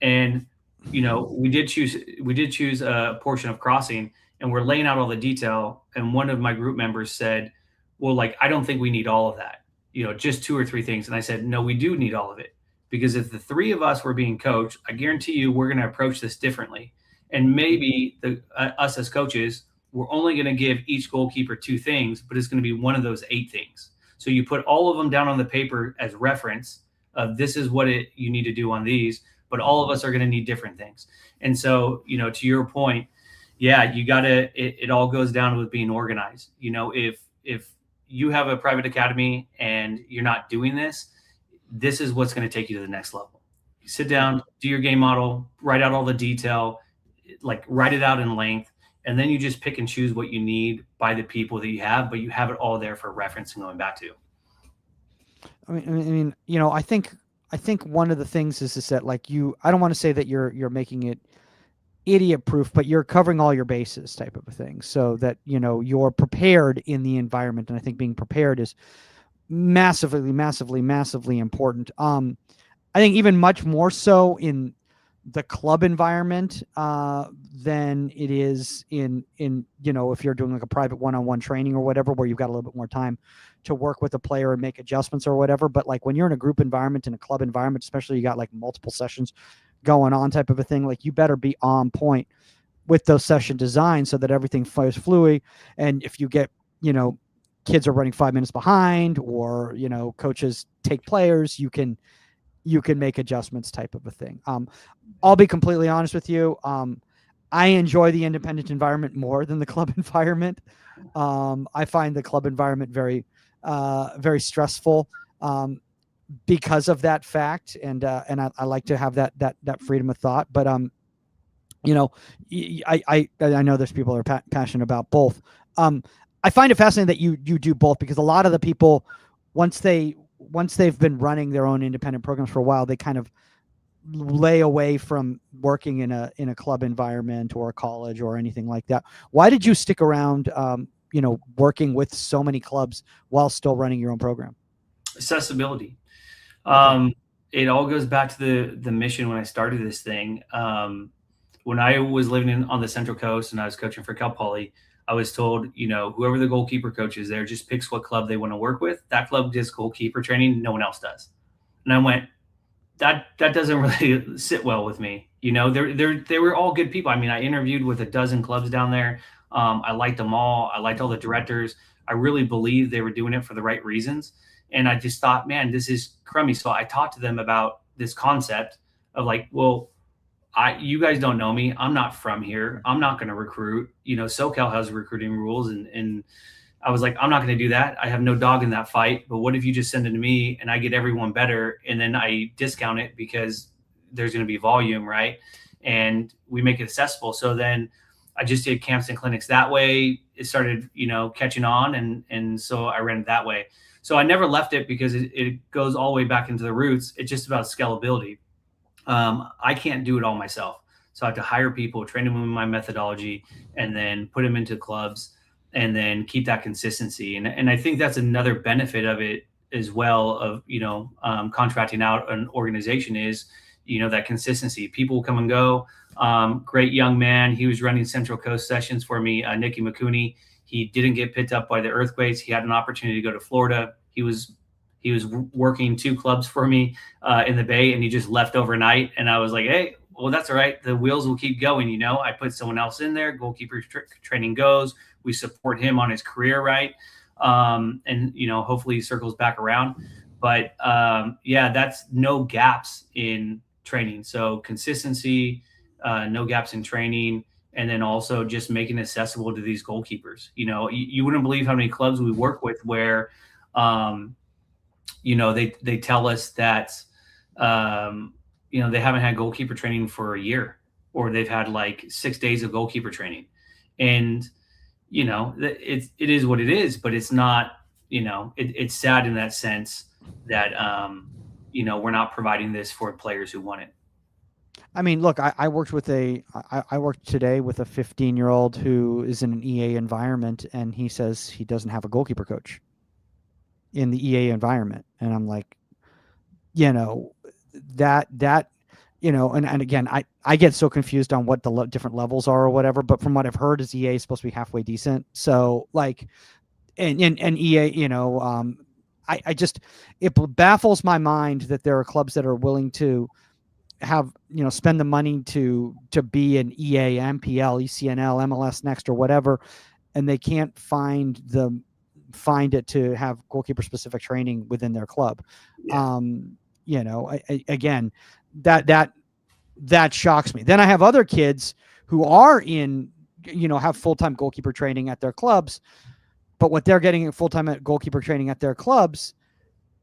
And we did choose a portion of crossing, and we're laying out all the detail. And one of my group members said, "Well, I don't think we need all of that. Just 2 or 3 things." And I said, "No, we do need all of it, because if the 3 of us were being coached, I guarantee you we're going to approach this differently. And maybe us as coaches, we're only going to give each goalkeeper 2 things, but it's going to be one of those 8 things. So you put all of them down on the paper as reference of this is what you need to do on these, but all of us are going to need different things." And so, to your point, yeah, you got to, it all goes down with being organized. If you have a private academy and you're not doing this is what's going to take you to the next level. You sit down, do your game model, write out all the detail, write it out in length, and then you just pick and choose what you need by the people that you have, but you have it all there for reference and going back to. I mean, I think one of the things is that I don't want to say that you're making it idiot proof, but you're covering all your bases type of a thing, so that you're prepared in the environment. And I think being prepared is massively important. I think even much more so in the club environment than it is in if you're doing a private one-on-one training or whatever, where you've got a little bit more time to work with a player and make adjustments or whatever. But when you're in a group environment, in a club environment, especially, you got multiple sessions going on type of a thing, you better be on point with those session designs so that everything flows fluid. And if you get kids are running 5 minutes behind, or coaches take players, you can make adjustments type of a thing. I'll be completely honest with you. I enjoy the independent environment more than the club environment. I find the club environment very stressful because of that fact. And I like to have that freedom of thought, but I know there's people that are passionate about both. I find it fascinating that you do both, because a lot of the people, once they've been running their own independent programs for a while, they kind of lay away from working in a club environment or a college or anything like that. Why did you stick around, working with so many clubs while still running your own program? Accessibility. It all goes back to the mission when I started this thing. When I was living on the Central Coast and I was coaching for Cal Poly, I was told, whoever the goalkeeper coach is there just picks what club they want to work with. That club does goalkeeper training. No one else does. And I went, that doesn't really sit well with me. You know, they were all good people. I mean, I interviewed with a dozen clubs down there. I liked them all. I liked all the directors. I really believed they were doing it for the right reasons. And I just thought, man, this is crummy. So I talked to them about this concept of like, well, you guys don't know me. I'm not from here. I'm not going to recruit. You know, SoCal has recruiting rules, and I was like, I'm not going to do that. I have no dog in that fight. But what if you just send it to me and I get everyone better, and then I discount it because there's going to be volume, right? And we make it accessible. So then I just did camps and clinics that way. It started, you know, catching on, and so I ran it that way. So I never left it because it goes all the way back into the roots. It's just about scalability. I can't do it all myself. So I have to hire people, train them in my methodology, and then put them into clubs, and then keep that consistency. And I think that's another benefit of it as well, of, you know, contracting out an organization is, you know, that consistency. People will come and go. Great young man. He was running Central Coast sessions for me, Nicky McCooney. He didn't get picked up by the earthquakes. He had an opportunity to go to Florida. He was working 2 clubs for me in the Bay, and he just left overnight. And I was like, hey, well, that's all right. The wheels will keep going. You know, I put someone else in there. Goalkeeper training goes. We support him on his career, right? And, you know, hopefully he circles back around. But yeah, that's no gaps in training. So consistency, no gaps in training, and then also just making it accessible to these goalkeepers. You know, you wouldn't believe how many clubs we work with where, you know, they tell us that, you know, they haven't had goalkeeper training for a year, or they've had like 6 days of goalkeeper training. And, you know, it is what it is, but it's not, you know, it's sad in that sense that, you know, we're not providing this for players who want it. I mean, look, I worked today with a 15-year-old who is in an EA environment, and he says he doesn't have a goalkeeper coach in the EA environment. And I'm like, you know, that, you know, and again, I get so confused on what the different levels are or whatever, but from what I've heard is EA is supposed to be halfway decent. So like, and EA, you know, it baffles my mind that there are clubs that are willing to have, you know, spend the money to be an EA, MPL, ECNL, MLS Next, or whatever, and they can't find it to have goalkeeper specific training within their club. Yeah. You know, again, that shocks me. Then I have other kids who are in, you know, have full-time goalkeeper training at their clubs, but what they're getting full-time at goalkeeper training at their clubs,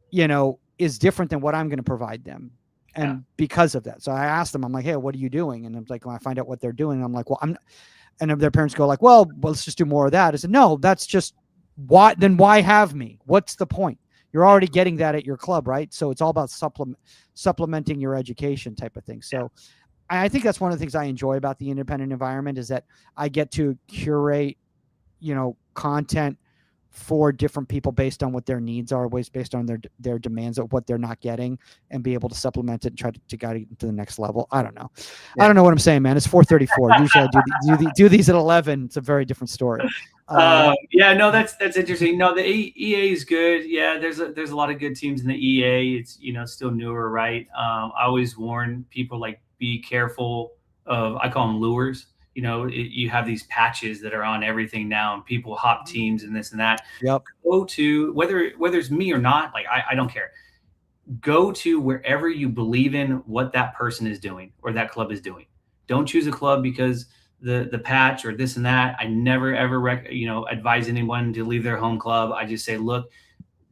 you know, is different than what I'm going to provide them. And because of that, so I asked them, I'm like, hey, what are you doing? And I'm like, when I find out what they're doing, I'm like, well, and their parents go like, well, let's just do more of that. I said, no, that's just why have me? What's the point? You're already getting that at your club, right? So it's all about supplementing your education type of thing. So I think that's one of the things I enjoy about the independent environment is that I get to curate, you know, content for different people based on what their needs are, always based on their demands of what they're not getting, and be able to supplement it and try to guide it to the next level. I don't know. Yeah. I don't know what I'm saying, man. It's 4:34. Usually I do these at 11. It's a very different story. Yeah, no, that's interesting. No, the EA is good. Yeah, there's a lot of good teams in the EA. It's, you know, still newer, right? I always warn people, like, be careful of, I call them lures. You know, you have these patches that are on everything now, and people hop teams and this and that. Yep. Go to, whether it's me or not, like, I don't care. Go to wherever you believe in what that person is doing or that club is doing. Don't choose a club because the patch or this and that. I never ever advise anyone to leave their home club. I just say, look,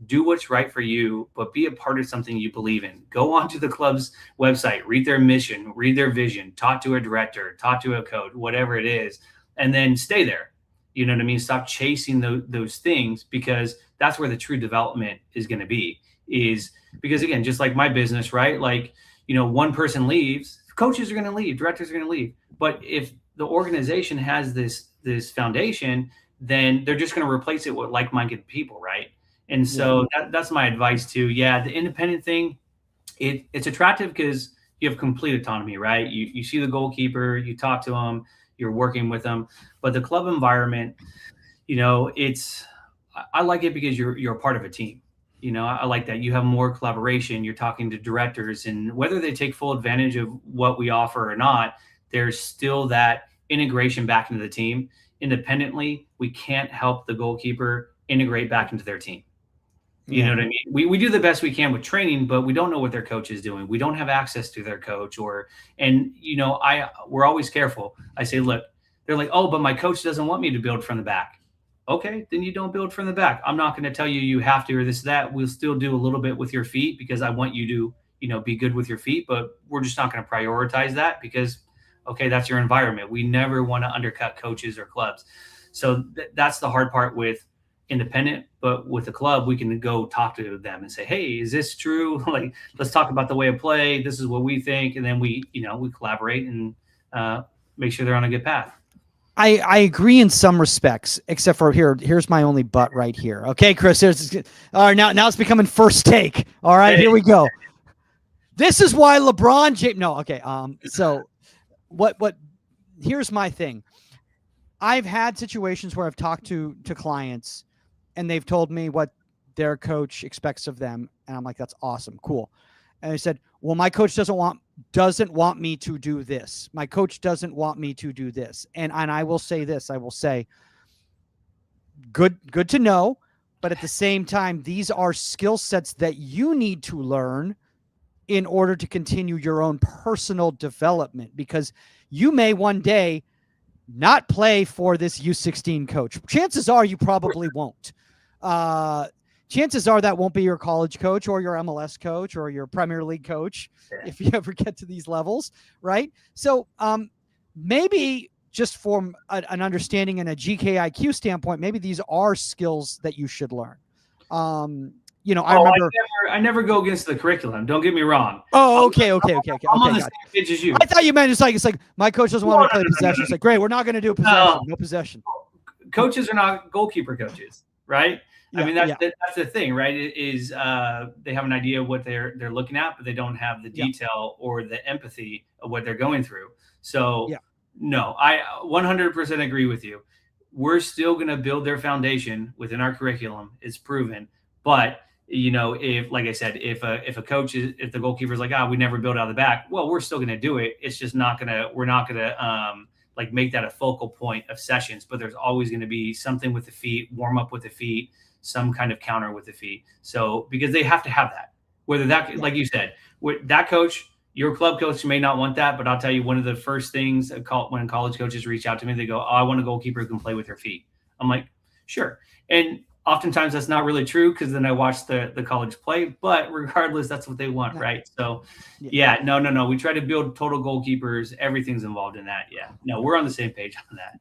do what's right for you, but be a part of something you believe in. Go onto the club's website, read their mission, read their vision, talk to a director, talk to a coach, whatever it is, and then stay there. You know what I mean? Stop chasing those things, because that's where the true development is going to be. Is because, again, just like my business, right? Like, you know, one person leaves, coaches are going to leave, directors are going to leave. But if the organization has this foundation, then they're just going to replace it with like-minded people, right? And so that's my advice too. Yeah, the independent thing, it's attractive because you have complete autonomy, right? You see the goalkeeper, you talk to them, you're working with them. But the club environment, you know, I like it because you're a part of a team. I like that. You have more collaboration. You're talking to directors, and whether they take full advantage of what we offer or not, there's still that integration back into the team. Independently, we can't help the goalkeeper integrate back into their team. You know what I mean? We do the best we can with training, but we don't know what their coach is doing. We don't have access to their coach, we're always careful. I say, look, they're like, oh, but my coach doesn't want me to build from the back. Okay, then you don't build from the back. I'm not going to tell you you have to or this, that. We'll still do a little bit with your feet because I want you to, be good with your feet, but we're just not going to prioritize that because, okay, that's your environment. We never want to undercut coaches or clubs. So that's the hard part with independent, but with the club, we can go talk to them and say, hey, is this true? Like, let's talk about the way of play. This is what we think. And then we collaborate and make sure they're on a good path. I agree in some respects, except for here's my only but right here. Okay, Kris, all right, now it's becoming first take. All right, here we go. This is why LeBron James, no, okay. So what, here's my thing. I've had situations where I've talked to clients and they've told me what their coach expects of them. And I'm like, that's awesome. Cool. And they said, well, my coach doesn't want me to do this. My coach doesn't want me to do this. And I will say this, I will say, good to know. But at the same time, these are skill sets that you need to learn in order to continue your own personal development, because you may one day not play for this U16 coach. Chances are you probably won't. Chances are that won't be your college coach or your MLS coach or your Premier League coach if you ever get to these levels, right? So maybe just from an understanding and a GKIQ standpoint, maybe these are skills that you should learn. I remember. I never go against the curriculum. Don't get me wrong. Oh, okay. I'm on the same page as you. I thought you meant it's like my coach doesn't want me to play possession. It's like, great, we're not going to do possession. No possession. Coaches are not goalkeeper coaches, right? Yeah, I mean, that's the thing, right? Is they have an idea of what they're looking at, but they don't have the detail or the empathy of what they're going through. So, no, I 100% agree with you. We're still going to build their foundation within our curriculum. It's proven. But, if, like I said, if a coach if the goalkeeper is like, we never build out of the back, well, we're still going to do it. It's just we're not going to make that a focal point of sessions, but there's always going to be something with the feet, warm up with the feet, some kind of counter with the feet. So, because they have to have that, whether that, like you said, with that coach, your club coach may not want that, but I'll tell you, one of the first things when college coaches reach out to me, they go, I want a goalkeeper who can play with their feet. I'm like, sure. And oftentimes that's not really true because then I watch the college play, but regardless, that's what they want, right? So, no. We try to build total goalkeepers. Everything's involved in that. Yeah, no, we're on the same page on that.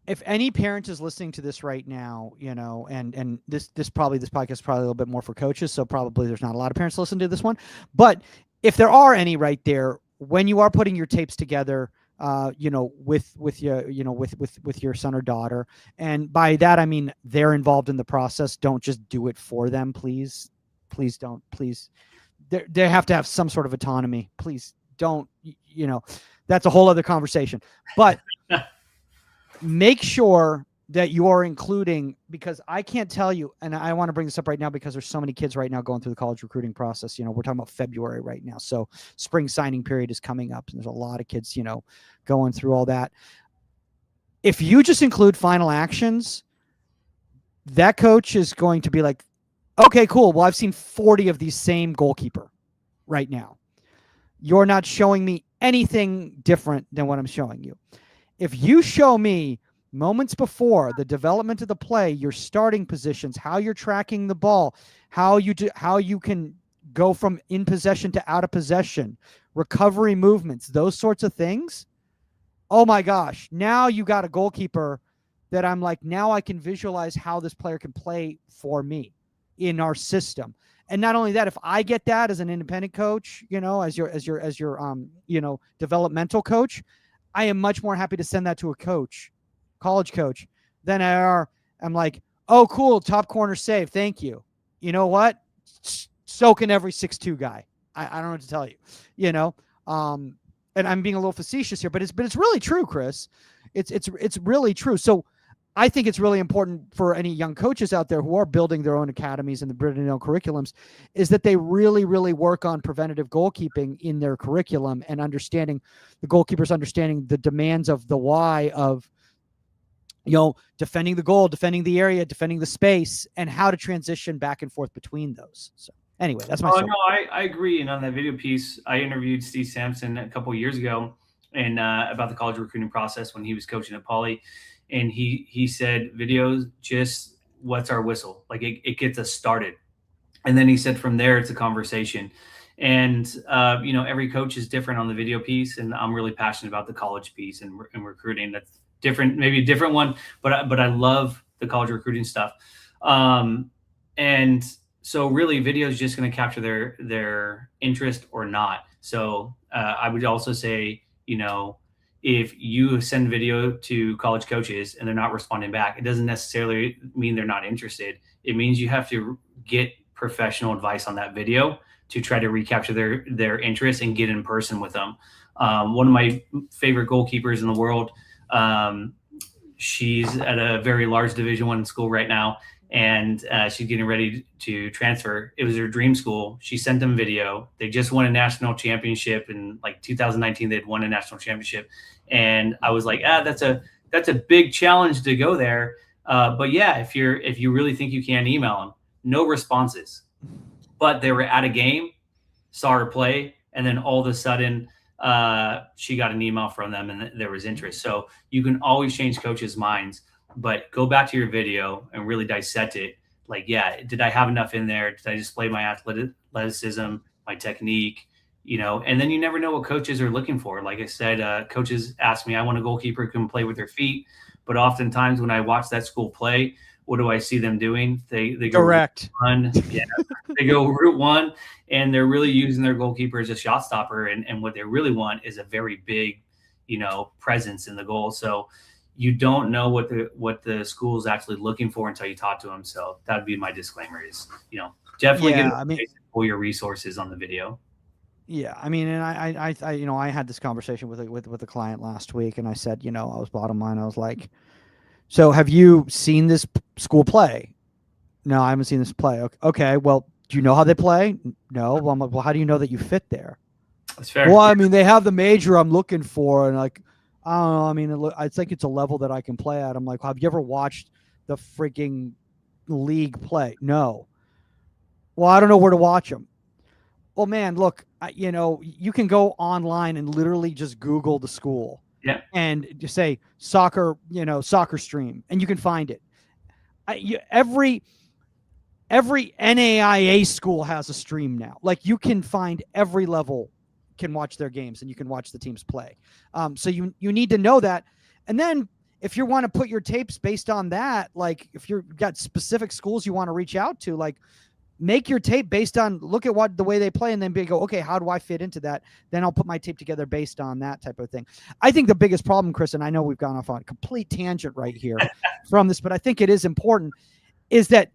If any parent is listening to this right now, and this podcast is probably a little bit more for coaches, so probably there's not a lot of parents listening to this one. But if there are any right there, when you are putting your tapes together, with your son or daughter, and by that I mean they're involved in the process. Don't just do it for them, please. Please don't. Please, they have to have some sort of autonomy. Please don't. That's a whole other conversation. But make sure that you are including, because I can't tell you, and I want to bring this up right now because there's so many kids right now going through the college recruiting process. We're talking about February right now. So spring signing period is coming up and there's a lot of kids, going through all that. If you just include final actions, that coach is going to be like, okay, cool. Well, I've seen 40 of these same goalkeeper right now. You're not showing me anything different than what I'm showing you. If you show me moments before the development of the play, your starting positions, how you're tracking the ball, how you can go from in possession to out of possession, recovery movements, those sorts of things. Oh my gosh. Now you got a goalkeeper that I'm like, now I can visualize how this player can play for me in our system. And not only that, if I get that as an independent coach, as your developmental coach, I am much more happy to send that to a college coach, than I'm like, oh, cool, top corner save, thank you. You know what? Soaking every 6'2" guy. I don't know what to tell you. And I'm being a little facetious here, but it's really true, Kris. It's really true. So I think it's really important for any young coaches out there who are building their own academies and the building their own curriculums, is that they really, really work on preventative goalkeeping in their curriculum and understanding the goalkeepers, understanding the demands of the why of, defending the goal, defending the area, defending the space, and how to transition back and forth between those. So anyway, that's my story. No, I agree. And on that video piece, I interviewed Steve Sampson a couple of years ago and about the college recruiting process when he was coaching at Poly. And he said, videos, just what's our whistle? Like it gets us started. And then he said, from there, it's a conversation. And, every coach is different on the video piece. And I'm really passionate about the college piece and recruiting. That's different, maybe a different one, but I love the college recruiting stuff. And so really video is just going to capture their interest or not. So I would also say, if you send video to college coaches and they're not responding back, it doesn't necessarily mean they're not interested. It means you have to get professional advice on that video to try to recapture their interest and get in person with them. One of my favorite goalkeepers in the world, she's at a very large Division I school right now, and she's getting ready to transfer. It was her dream school. She sent them video. They just won a national championship in like 2019. They'd won a national championship. And I was like, that's a big challenge to go there. But yeah, if you really think you can, email them. No responses. But they were at a game, saw her play, and then all of a sudden she got an email from them and there was interest. So you can always change coaches' minds, but go back to your video and really dissect it. Like, yeah, did I have enough in there? Did I display my athleticism, my technique? And then you never know what coaches are looking for. Like I said, coaches ask me, I want a goalkeeper who can play with their feet. But oftentimes when I watch that school play, what do I see them doing? They go Direct. Route 1. Yeah, they go route 1, and they're really using their goalkeeper as a shot stopper. And what they really want is a very big, presence in the goal. So you don't know what the school is actually looking for until you talk to them. So that would be my disclaimer: is definitely pull your resources on the video. Yeah, I mean, and I had this conversation with a client last week, and I said, I was bottom line, I was like, so have you seen this school play? No, I haven't seen this play. Okay, well, do you know how they play? No. Well, I'm like, well, how do you know that you fit there? That's fair. Well, I mean, they have the major I'm looking for, and like, I don't know. I mean, I think it's a level that I can play at. I'm like, have you ever watched the freaking league play? No. Well, I don't know where to watch them. Well, man, look, you can go online and literally just Google the school. Yeah. And just say soccer stream, and you can find it. Every NAIA school has a stream now. Like, you can find every level can watch their games, and you can watch the teams play. So you need to know that. And then if you want to put your tapes based on that, like if you've got specific schools you want to reach out to, like, make your tape based on, look at the way they play, and then go, okay, how do I fit into that? Then I'll put my tape together based on that type of thing. I think the biggest problem, Kris, and I know we've gone off on a complete tangent right here from this, but I think it is important, is that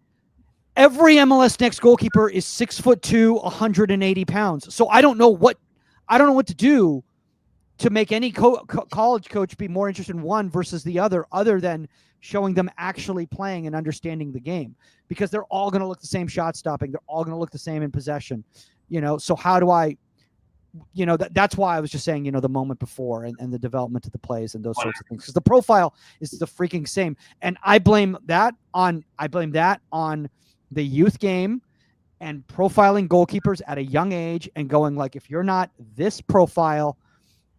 every MLS Next goalkeeper is 6'2", 180 pounds. So I don't know what to do to make any college coach be more interested in one versus the other than showing them actually playing and understanding the game, because they're all going to look the same shot stopping. They're all going to look the same in possession, so how do I, that's why I was just saying, the moment before and the development of the plays and those sorts of things, because the profile is the freaking same. And I blame that on the youth game and profiling goalkeepers at a young age and going like, if you're not this profile,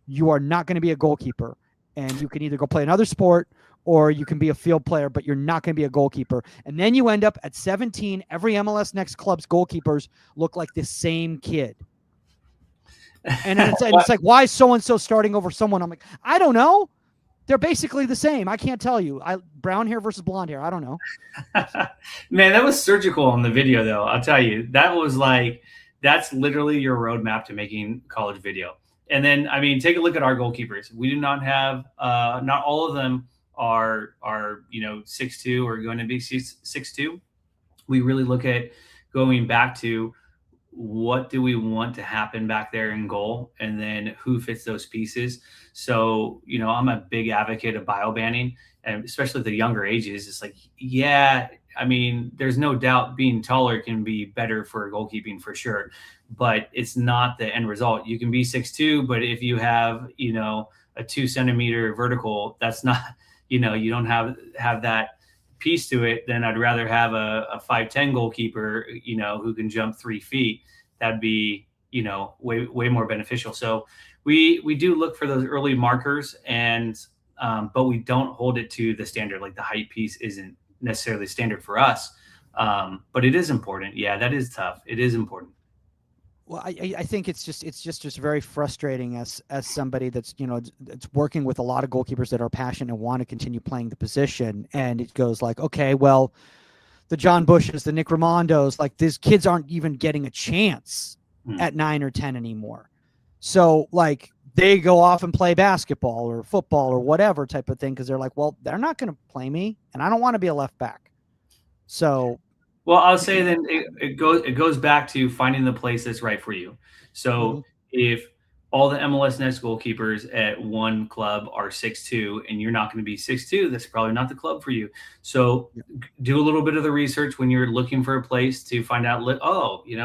you are not going to be a goalkeeper, and you can either go play another sport or you can be a field player, but you're not going to be a goalkeeper. And then you end up at 17, every MLS Next club's goalkeepers look like the same kid. And it's like, why is so-and-so starting over someone? I'm like, I don't know. They're basically the same. I can't tell you. Brown hair versus blonde hair. I don't know. Man, that was surgical on the video, though. I'll tell you, that's literally your roadmap to making college video. And then, I mean, take a look at our goalkeepers. We do not have, not all of them are 6'2" or going to be 6'2". We really look at going back to what do we want to happen back there in goal, and then who fits those pieces. So, I'm a big advocate of bio banding, and especially at the younger ages. It's like, yeah, I mean, there's no doubt being taller can be better for goalkeeping for sure, but it's not the end result. You can be 6'2", but if you have, a 2 centimeter vertical, that's not, you don't have that piece to it, then I'd rather have a 5'10" goalkeeper, who can jump 3 feet. That'd be, way more beneficial. So we do look for those early markers, and but we don't hold it to the standard. Like the height piece isn't necessarily standard for us, but it is important. Yeah, that is tough. It is important. Well, I think it's just very frustrating as somebody that's it's working with a lot of goalkeepers that are passionate and want to continue playing the position, and it goes like, okay, well, the John Bushes, the Nick Ramondos, like these kids aren't even getting a chance at 9 or 10 anymore. So like they go off and play basketball or football or whatever type of thing because they're like, well, they're not going to play me, and I don't want to be a left back. So. Well, I'll say then it goes back to finding the place that's right for you. So if all the MLS Next goalkeepers at one club are 6'2", and you're not going to be 6'2", that's probably not the club for you. So do a little bit of the research when you're looking for a place to find out,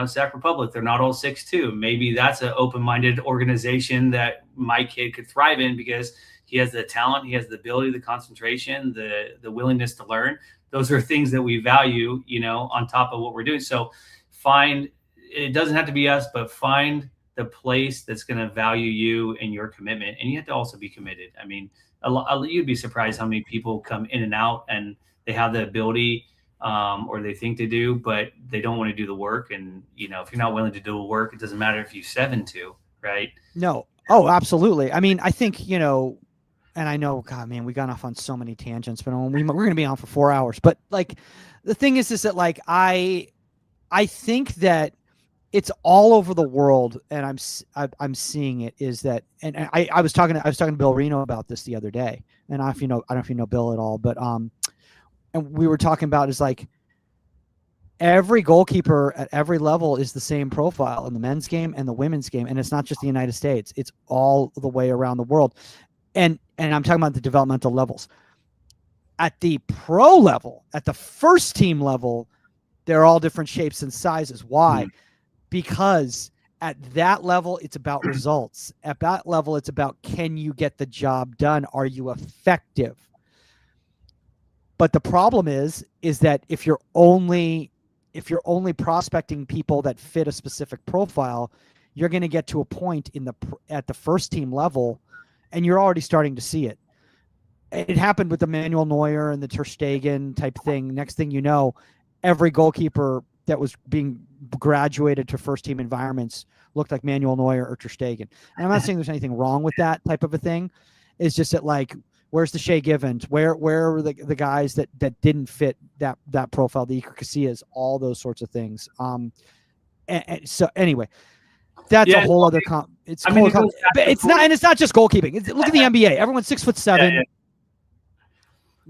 Sac Republic, they're not all 6'2". Maybe that's an open-minded organization that my kid could thrive in because he has the talent, he has the ability, the concentration, the willingness to learn. Those are things that we value, on top of what we're doing. So it doesn't have to be us, but find the place that's going to value you and your commitment. And you have to also be committed. I mean, you'd be surprised how many people come in and out and they have the ability or they think they do, but they don't want to do the work. And, if you're not willing to do the work, it doesn't matter if you 7'2", right? No. Oh, absolutely. I mean, I think, and I know, God, man, we got off on so many tangents, but we're going to be on for 4 hours. But like, the thing is that like, I think that it's all over the world, and I'm seeing it is that, and I was talking to Bill Reno about this the other day, and I don't know if you know Bill at all, but and we were talking about is like every goalkeeper at every level is the same profile in the men's game and the women's game, and it's not just the United States; it's all the way around the world. And I'm talking about the developmental levels. At the pro level, at the first team level, they're all different shapes and sizes. Why? Because at that level, it's about results. At that level, it's about, can you get the job done? Are you effective? But the problem is that if you're only prospecting people that fit a specific profile, you're going to get to a point at the first team level, and you're already starting to see it. It happened with the Manuel Neuer and the Ter Stegen type thing. Next thing you know, every goalkeeper that was being graduated to first team environments looked like Manuel Neuer or Ter Stegen. And I'm not saying there's anything wrong with that type of a thing. It's just that, like, where's the Shea Givens? Where are the guys that didn't fit that profile, the Iker Casillas, all those sorts of things. And so anyway, that's a whole other it's not just goalkeeping. Look at the NBA. Everyone's 6'7".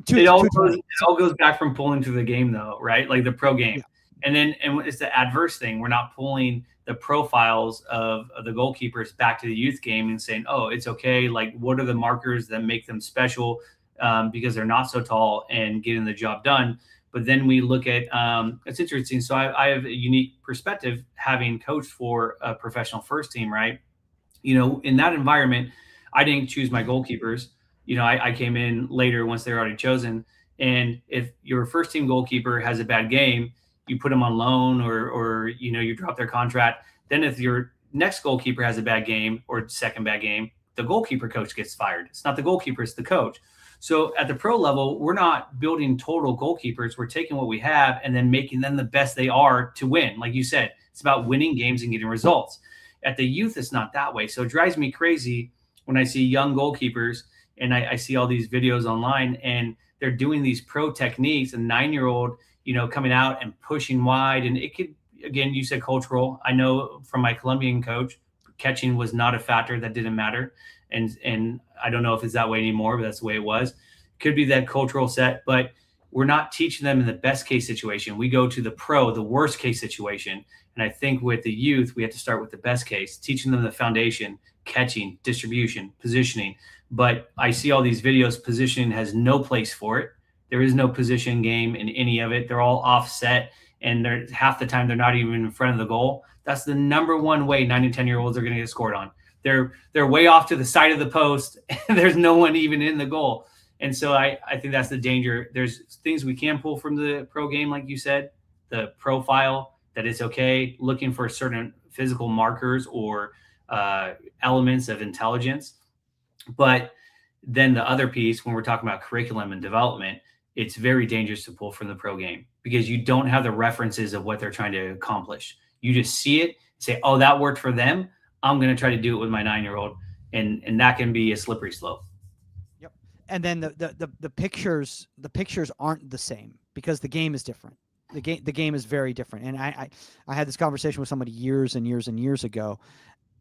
It all goes back from pulling through the game, though, right? Like the pro game. And it's the adverse thing. We're not pulling the profiles of the goalkeepers back to the youth game and saying, oh, it's okay. Like, what are the markers that make them special because they're not so tall and getting the job done? But then we look at it's interesting. So I have a unique perspective having coached for a professional first team, right? In that environment, I didn't choose my goalkeepers. I came in later once they're already chosen. And if your first team goalkeeper has a bad game, you put them on loan or you drop their contract. Then if your next goalkeeper has a bad game or second bad game, the goalkeeper coach gets fired. It's not the goalkeeper, it's the coach. So at the pro level, we're not building total goalkeepers. We're taking what we have and then making them the best they are to win. Like you said, it's about winning games and getting results. At the youth, it's not that way. So it drives me crazy when I see young goalkeepers and I see all these videos online and they're doing these pro techniques, a 9-year-old, coming out and pushing wide. And it could, again, you said cultural. I know from my Colombian coach, catching was not a factor. That didn't matter. And I don't know if it's that way anymore, but that's the way it was. Could be that cultural set. But we're not teaching them in the best case situation. We go to the worst case situation. And I think with the youth, we have to start with the best case, teaching them the foundation, catching, distribution, positioning. But I see all these videos, positioning has no place for it. There is no position game in any of it. They're all offset, and half the time they're not even in front of the goal. That's the number one way 9 and 10-year-olds are going to get scored on. They're way off to the side of the post, and there's no one even in the goal. And so I think that's the danger. There's things we can pull from the pro game, like you said, the profile, that it's okay, looking for certain physical markers or elements of intelligence. But then the other piece, when we're talking about curriculum and development, it's very dangerous to pull from the pro game because you don't have the references of what they're trying to accomplish. You just see it, say, oh, that worked for them. I'm going to try to do it with my 9-year-old. And that can be a slippery slope. Yep. And then the pictures aren't the same because the game is different. The game is very different. And I had this conversation with somebody years and years and years ago,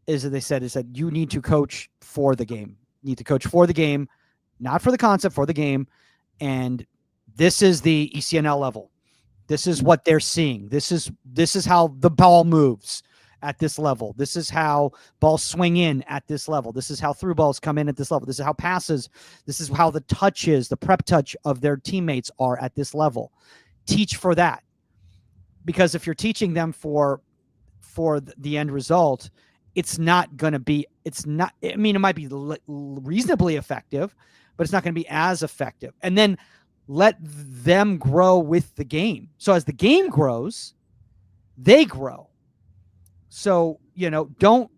is that they said you need to coach for the game. You need to coach for the game, not for the concept, for the game. And this is the ECNL level. This is what they're seeing. This is how the ball moves at this level. This is how balls swing in at this level. This is how through balls come in at this level. This is how passes. This is how the touches, the prep touch of their teammates are at this level. Teach for that. Because if you're teaching them for the end result, it's not going to be, it might be reasonably effective, but it's not going to be as effective. And then let them grow with the game. So as the game grows, they grow. So, don't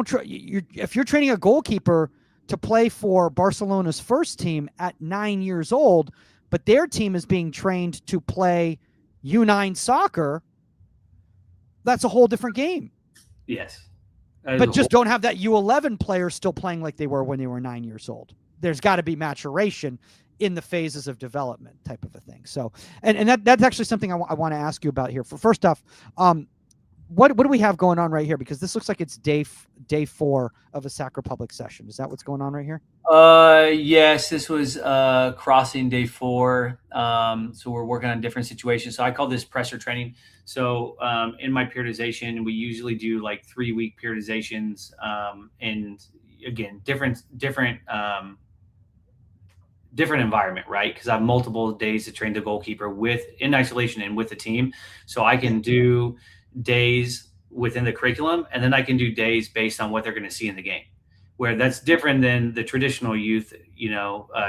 try. If you're training a goalkeeper to play for Barcelona's first team at 9 years old, but their team is being trained to play U9 soccer, that's a whole different game. Yes. But just don't have that U11 player still playing like they were when they were 9 years old. There's got to be maturation in the phases of development type of a thing. So, and that's actually something I want to ask you about here. First off, what do we have going on right here? Because this looks like it's day 4 of a Sac Republic session. Is that what's going on right here? Yes, this was crossing day 4. So we're working on different situations. So I call this pressure training. So in my periodization, we usually do like 3-week periodizations, and again, different environment, right? Because I have multiple days to train the goalkeeper in isolation and with the team. So I can do days within the curriculum, and then I can do days based on what they're going to see in the game, where that's different than the traditional youth,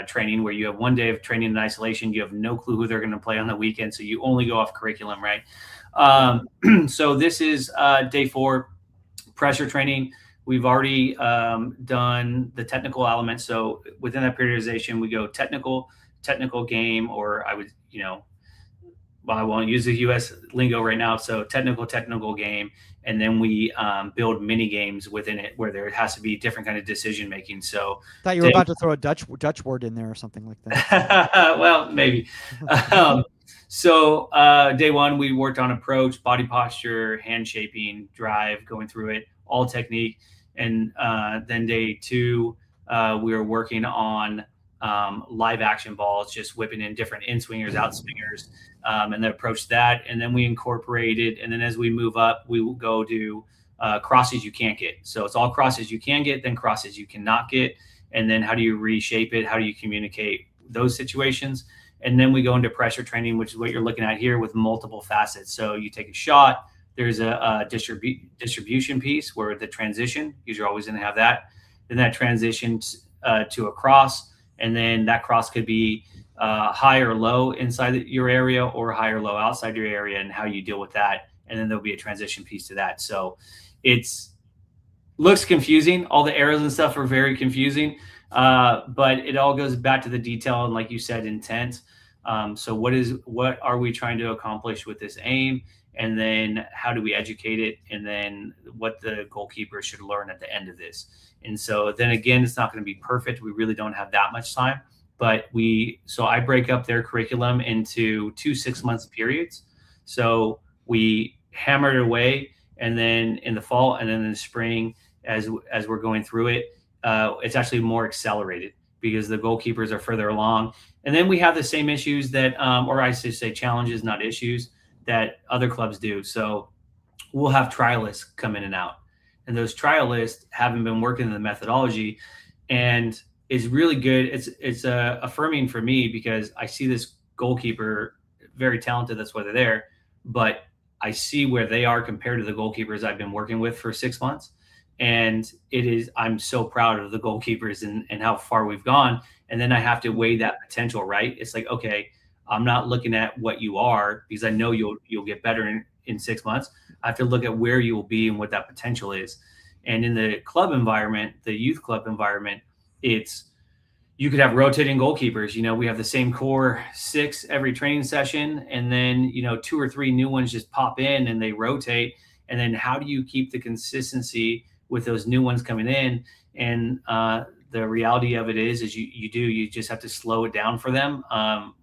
training, where you have 1 day of training in isolation. You have no clue who they're going to play on the weekend. So you only go off curriculum, right? So this is day 4, pressure training. We've already done the technical elements. So within that periodization, we go technical game, or I would, I won't use the U.S. lingo right now. So technical game. And then we build mini games within it where there has to be different kind of decision making. So I thought you were about to throw a Dutch word in there or something like that. Well, maybe. So day 1, we worked on approach, body posture, hand shaping, drive, going through it, all technique. And then day 2, we were working on live action balls, just whipping in different in swingers, out swingers, and then approach that. And then we incorporated, and then as we move up, we will go to crosses you can't get. So it's all crosses you can get, then crosses you cannot get. And then how do you reshape it? How do you communicate those situations? And then we go into pressure training, which is what you're looking at here with multiple facets. So you take a shot, there's a distribution piece where the transition, because you're always going to have that. Then that transitions to a cross, and then that cross could be high or low inside your area, or high or low outside your area, and how you deal with that. And then there'll be a transition piece to that. So looks confusing. All the arrows and stuff are very confusing, but it all goes back to the detail and, like you said, intent. So what are we trying to accomplish with this aim? And then how do we educate it? And then what the goalkeeper should learn at the end of this. And so then again, it's not going to be perfect. We really don't have that much time, but I break up their curriculum into 2 6-month periods. So we hammer it away, and then in the fall and then in the spring, as we're going through it, it's actually more accelerated. because the goalkeepers are further along. And then we have the same issues that, or I should say challenges, not issues, that other clubs do. So we'll have trialists come in and out. And those trialists haven't been working in the methodology, and it's really good. It's affirming for me, because I see this goalkeeper, very talented, that's why they're there, but I see where they are compared to the goalkeepers I've been working with for 6 months. And I'm so proud of the goalkeepers and how far we've gone. And then I have to weigh that potential, right? It's like, okay, I'm not looking at what you are, because I know you'll get better in 6 months. I have to look at where you will be and what that potential is. And in the club environment, the youth club environment, you could have rotating goalkeepers. We have the same core 6 every training session, and then 2 or 3 new ones just pop in and they rotate. And then how do you keep the consistency with those new ones coming in? And the reality of it is you just have to slow it down for them.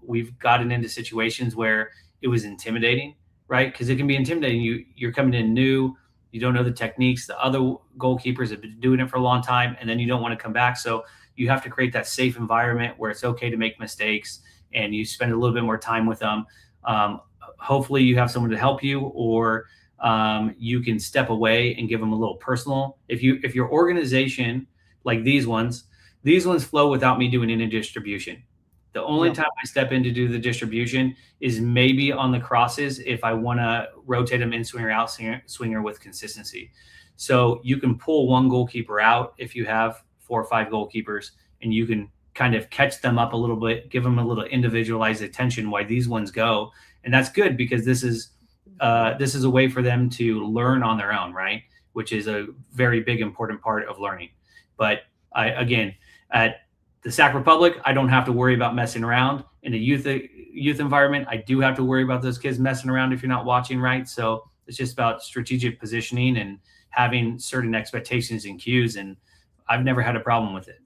We've gotten into situations where it was intimidating, right? Because it can be intimidating. You're coming in new, you don't know the techniques. The other goalkeepers have been doing it for a long time, and then you don't want to come back. So you have to create that safe environment where it's okay to make mistakes, and you spend a little bit more time with them. Hopefully you have someone to help you, or you can step away and give them a little personal. If your organization, like these ones flow without me doing any distribution. The only time I step in to do the distribution is maybe on the crosses, if I want to rotate them in swinger, out swinger with consistency. So you can pull one goalkeeper out if you have 4 or 5 goalkeepers, and you can kind of catch them up a little bit, give them a little individualized attention while these ones go. And that's good, because this is a way for them to learn on their own, right? Which is a very big, important part of learning. But again, at the Sac Republic, I don't have to worry about messing around. In a youth environment, I do have to worry about those kids messing around if you're not watching right. So it's just about strategic positioning and having certain expectations and cues. And I've never had a problem with it.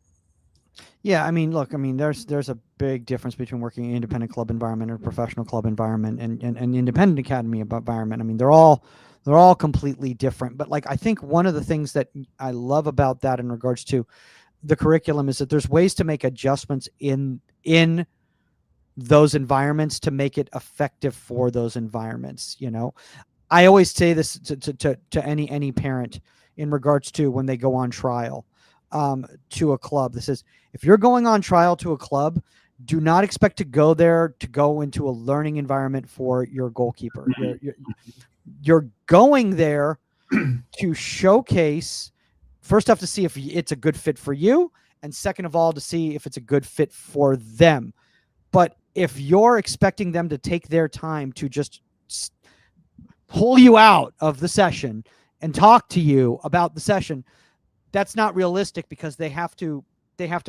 Yeah, I mean, look, there's a big difference between working in an independent club environment or professional club environment and independent academy environment. I mean, they're all completely different. But like, I think one of the things that I love about that in regards to the curriculum is that there's ways to make adjustments in those environments to make it effective for those environments. I always say this to any parent in regards to when they go on trial to a club. This is, if you're going on trial to a club, do not expect to go there to go into a learning environment for your goalkeeper. You're going there to showcase, first off, to see if it's a good fit for you, and second of all, to see if it's a good fit for them. But if you're expecting them to take their time to just pull you out of the session and talk to you about the session, that's not realistic, because they have to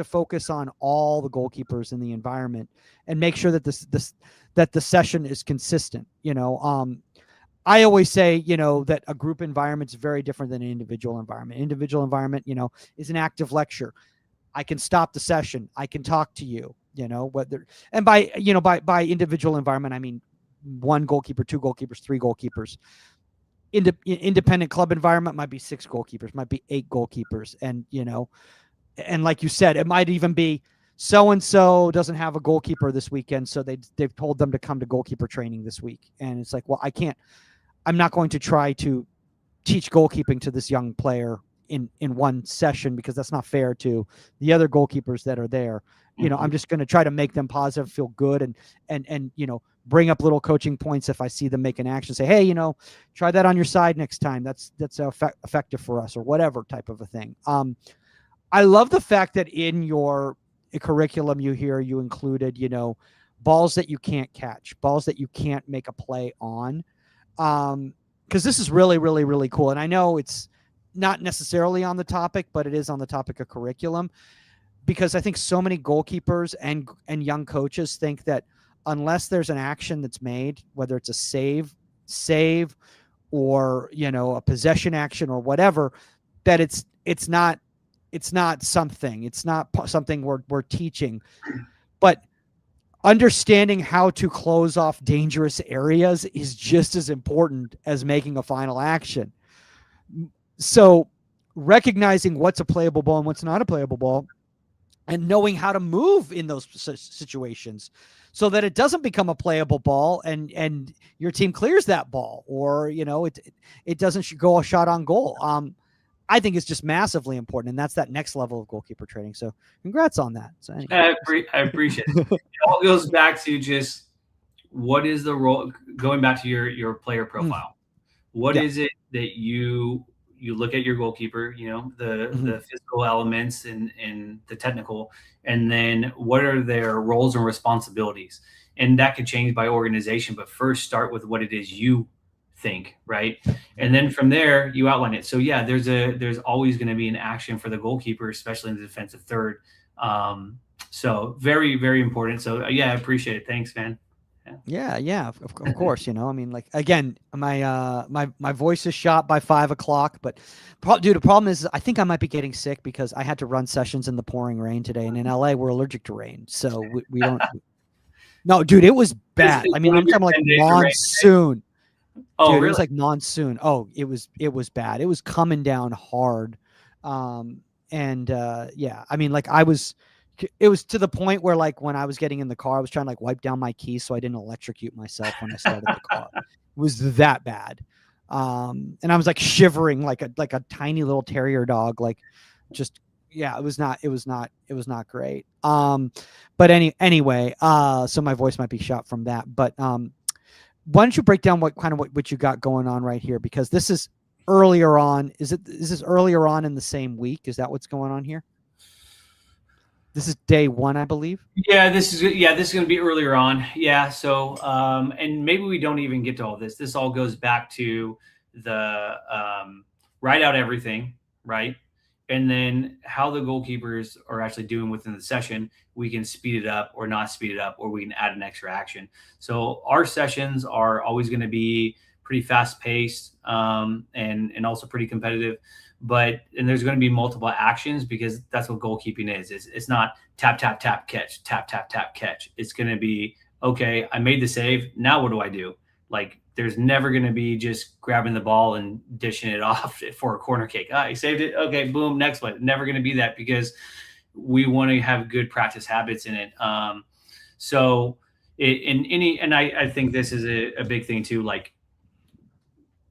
focus on all the goalkeepers in the environment and make sure that that the session is consistent. I always say, that a group environment is very different than an individual environment. Individual environment, is an active lecture. I can stop the session. I can talk to you, whether, and by individual environment, I mean 1 goalkeeper, 2 goalkeepers, 3 goalkeepers. Independent club environment might be 6 goalkeepers, might be 8 goalkeepers. And, and like you said, it might even be so-and-so doesn't have a goalkeeper this weekend, so they've told them to come to goalkeeper training this week. And it's like, well, I'm not going to try to teach goalkeeping to this young player in one session, because that's not fair to the other goalkeepers that are there. I'm just going to try to make them positive, feel good, and bring up little coaching points if I see them make an action. Say, hey, try that on your side next time. That's effective for us, or whatever type of a thing. I love the fact that in your curriculum you included, balls that you can't catch, balls that you can't make a play on. Because this is really, really, really cool. And I know it's not necessarily on the topic, but it is on the topic of curriculum, because I think so many goalkeepers and young coaches think that unless there's an action that's made, whether it's a save, or, a possession action or whatever, that it's not something. It's not something we're teaching. But understanding how to close off dangerous areas is just as important as making a final action. So recognizing what's a playable ball and what's not a playable ball, and knowing how to move in those situations so that it doesn't become a playable ball and your team clears that ball, or, it doesn't go a shot on goal. I think it's just massively important, and that's that next level of goalkeeper training. So congrats on that. So anyway. I appreciate it. It all goes back to just what is the role, going back to your player profile. What is it that you look at your goalkeeper, the physical elements and the technical, and then what are their roles and responsibilities? And that could change by organization, but first start with what it is you think, right? And then from there you outline it. So yeah, there's always going to be an action for the goalkeeper, especially in the defensive third. So very, very important. So yeah, I appreciate it. Thanks, man. Yeah, of course. I mean, like, again, my voice is shot by 5 o'clock, but dude, the problem is I think I might be getting sick because I had to run sessions in the pouring rain today, and in LA we're allergic to rain, so we don't. No, dude, it was bad. I mean, I'm talking like monsoon. Oh, dude, really? It was like monsoon. Oh, it was bad. It was coming down hard, yeah. I mean, like it was to the point where, like, when I was getting in the car, I was trying to, like, wipe down my keys so I didn't electrocute myself when I started the car. It was that bad. And I was like shivering like a tiny little terrier dog, like, just, yeah, it was not great. But anyway, so my voice might be shot from that, but, why don't you break down what you got going on right here? Because this is earlier on. Is this earlier on in the same week? Is that what's going on here? This is day 1, I believe. Yeah, this is going to be earlier on. Yeah. So, and maybe we don't even get to all this. This all goes back to the write out everything, right? And then how the goalkeepers are actually doing within the session. We can speed it up or not speed it up, or we can add an extra action. So our sessions are always going to be pretty fast paced, and also pretty competitive. And there's going to be multiple actions, because that's what goalkeeping is. It's not tap, tap, tap, catch, tap, tap, tap, catch. It's going to be, okay, I made the save. Now what do I do? Like, there's never going to be just grabbing the ball and dishing it off for a corner kick. I saved it. Okay, boom, next one. Never going to be that, because we want to have good practice habits in it. I think this is a big thing too. Like,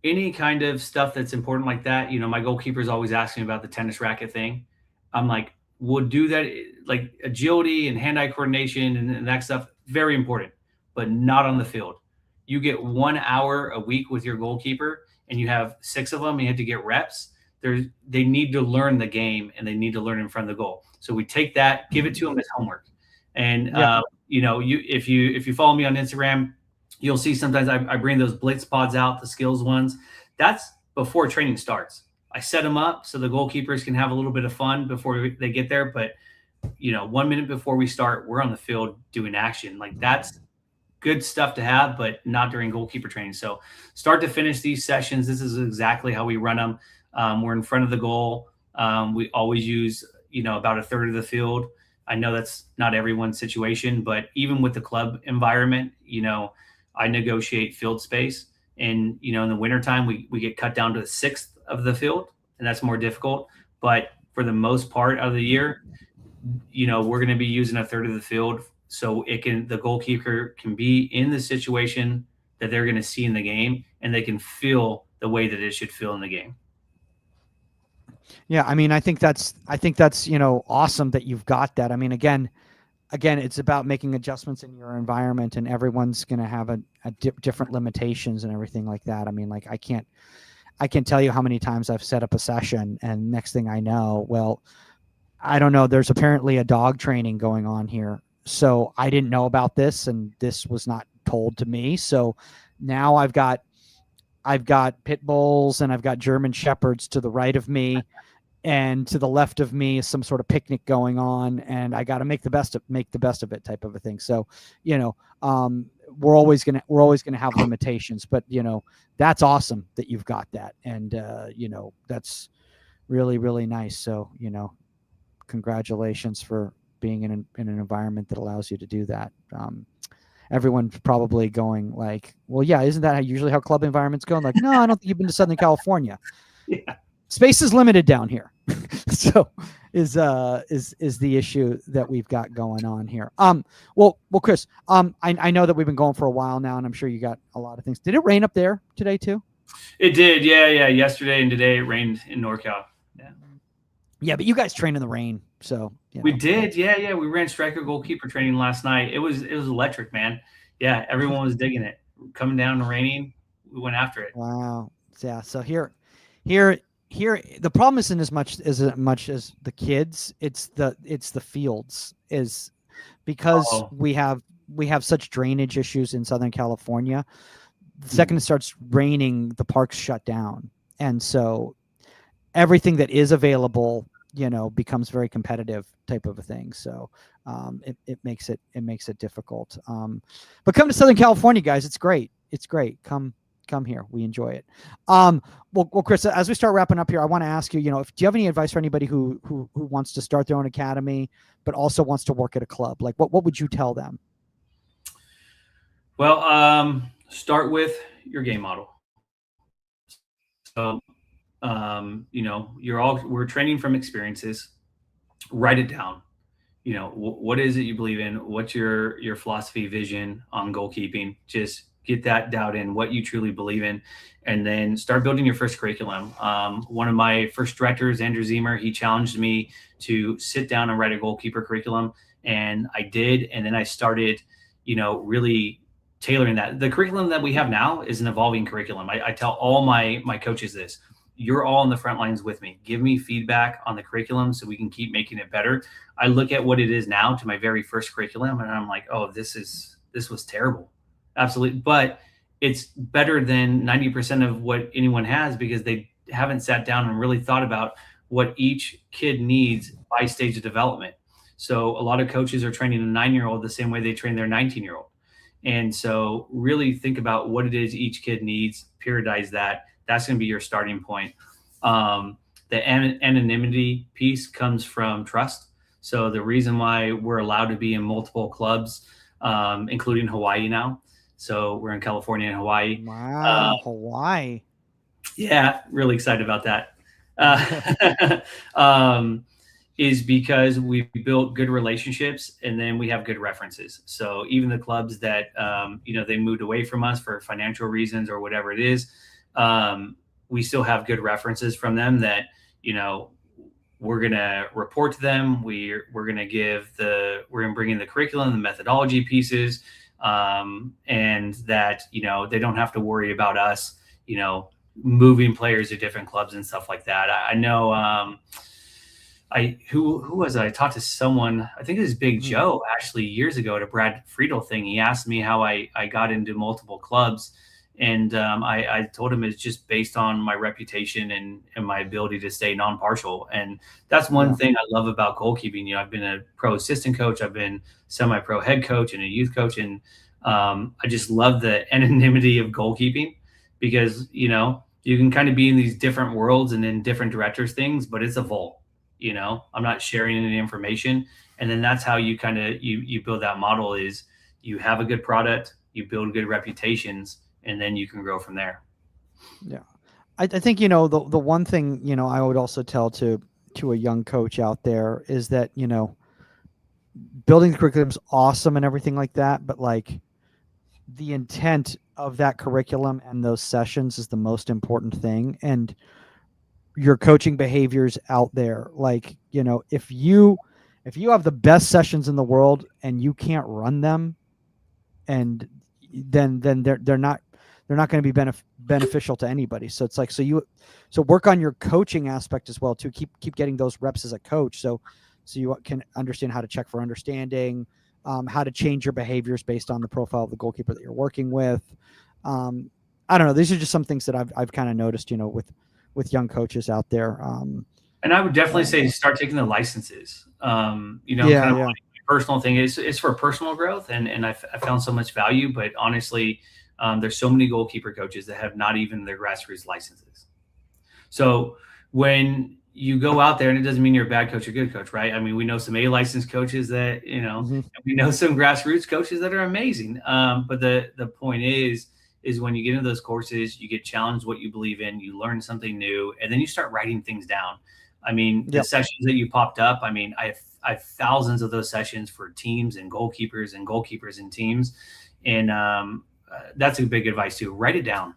any kind of stuff that's important like that, my goalkeeper is always asking about the tennis racket thing. I'm like, we'll do that. Like, agility and hand-eye coordination and that stuff, very important, but not on the field. You get 1 hour a week with your goalkeeper, and you have 6 of them, and you have to get reps. They need to learn the game, and they need to learn in front of the goal. So we take that, give it to them as homework. And if you follow me on Instagram, you'll see sometimes I bring those blitz pods out, the skills ones. That's before training starts. I set them up so the goalkeepers can have a little bit of fun before they get there. But 1 minute before we start, we're on the field doing action. Like, that's good stuff to have, but not during goalkeeper training. So start to finish these sessions, this is exactly how we run them. We're in front of the goal. We always use, about a third of the field. I know that's not everyone's situation, but even with the club environment, I negotiate field space, and, in the wintertime, we get cut down to 1/6 of the field, and that's more difficult. But for the most part of the year, we're going to be using a third of the field, so the goalkeeper can be in the situation that they're going to see in the game, and they can feel the way that it should feel in the game. Yeah, I mean, I think that's awesome that you've got that. I mean, again, it's about making adjustments in your environment, and everyone's going to have different limitations and everything like that. I mean, like, I can't tell you how many times I've set up a session, and next thing I know, well, I don't know, there's apparently a dog training going on here. So I didn't know about this, and this was not told to me. So now I've got pit bulls, and I've got German shepherds to the right of me, and to the left of me is some sort of picnic going on, and I got to make the best of it, type of a thing. So, we're always gonna have limitations, but that's awesome that you've got that, and that's really, really nice. So, congratulations for being in an environment that allows you to do that. Everyone's probably going like, well, yeah, isn't that usually how club environments go? I'm like, no, I don't think you've been to Southern California. Yeah. Space is limited down here. So is the issue that we've got going on here. Well, Kris, I know that we've been going for a while now, and I'm sure you got a lot of things. Did it rain up there today too? It did, yeah. Yesterday and today it rained in NorCal. Yeah, but you guys train in the rain, so we did, yeah. We ran striker goalkeeper training last night. It was electric, man. Yeah, everyone was digging it. Coming down and raining, we went after it. Wow. Yeah. So here, the problem isn't as much as the kids. It's the fields, is because we have such drainage issues in Southern California. The second it starts raining, the parks shut down, and so everything that is available, becomes very competitive type of a thing. So it makes it difficult. But come to Southern California, guys. It's great. Come here. We enjoy it. Well, Kris, as we start wrapping up here, I want to ask you, do you have any advice for anybody who wants to start their own academy, but also wants to work at a club? Like what would you tell them? Well, start with your game model. So, we're training from experiences. Write it down. What is it you believe in? What's your philosophy, vision on goalkeeping? Just get that doubt in what you truly believe in, and then start building your first curriculum. One of my first directors, Andrew Zemer, he challenged me to sit down and write a goalkeeper curriculum, and I did. And then I started, really tailoring that. The curriculum that we have now is an evolving curriculum. I tell all my coaches this. You're all on the front lines with me. Give me feedback on the curriculum so we can keep making it better. I look at what it is now to my very first curriculum, and I'm like, oh, this was terrible. Absolutely. But it's better than 90% of what anyone has, because they haven't sat down and really thought about what each kid needs by stage of development. So a lot of coaches are training a 9-year-old the same way they train their 19-year-old. And so really think about what it is each kid needs, periodize that. That's going to be your starting point. The anonymity piece comes from trust. So the reason why we're allowed to be in multiple clubs, including Hawaii now. So we're in California and Hawaii. Wow, Hawaii. Yeah, really excited about that. Is because we've built good relationships, and then we have good references. So even the clubs that, they moved away from us for financial reasons or whatever it is, we still have good references from them that, we're going to report to them. We're going to bring in the curriculum, the methodology pieces, and that, they don't have to worry about us, moving players to different clubs and stuff like that. I know, who was I talked to someone, I think it was Big Joe, actually years ago at a Brad Friedel thing. He asked me how I got into multiple clubs. And I told him it's just based on my reputation and my ability to stay non-partial. And that's one thing I love about goalkeeping. I've been a pro assistant coach. I've been semi-pro head coach and a youth coach. And I just love the anonymity of goalkeeping, because, you can kind of be in these different worlds and in different directors' things, but it's a vault. I'm not sharing any information. And then that's how you kind of, you build that model, is you have a good product, you build good reputations, and then you can grow from there. Yeah. I think, the one thing, I would also tell to a young coach out there is that, building the curriculum is awesome and everything like that, but like the intent of that curriculum and those sessions is the most important thing. And your coaching behaviors out there, like, if you have the best sessions in the world and you can't run them, and then they're not going to be beneficial to anybody. So it's like, so work on your coaching aspect as well too. Keep getting those reps as a coach. So you can understand how to check for understanding, how to change your behaviors based on the profile of the goalkeeper that you're working with. I don't know. These are just some things that I've kind of noticed, with young coaches out there. And I would definitely say start taking the licenses. Kind of my personal thing is for personal growth, and I found so much value. But honestly, there's so many goalkeeper coaches that have not even their grassroots licenses. So when you go out there, and it doesn't mean you're a bad coach or good coach, right? I mean, we know some A licensed coaches that, we know some grassroots coaches that are amazing. But the point is when you get into those courses, you get challenged what you believe in, you learn something new, and then you start writing things down. I mean, the sessions that you popped up, I mean, I have thousands of those sessions for teams and goalkeepers and teams. And that's a big advice too. Write it down.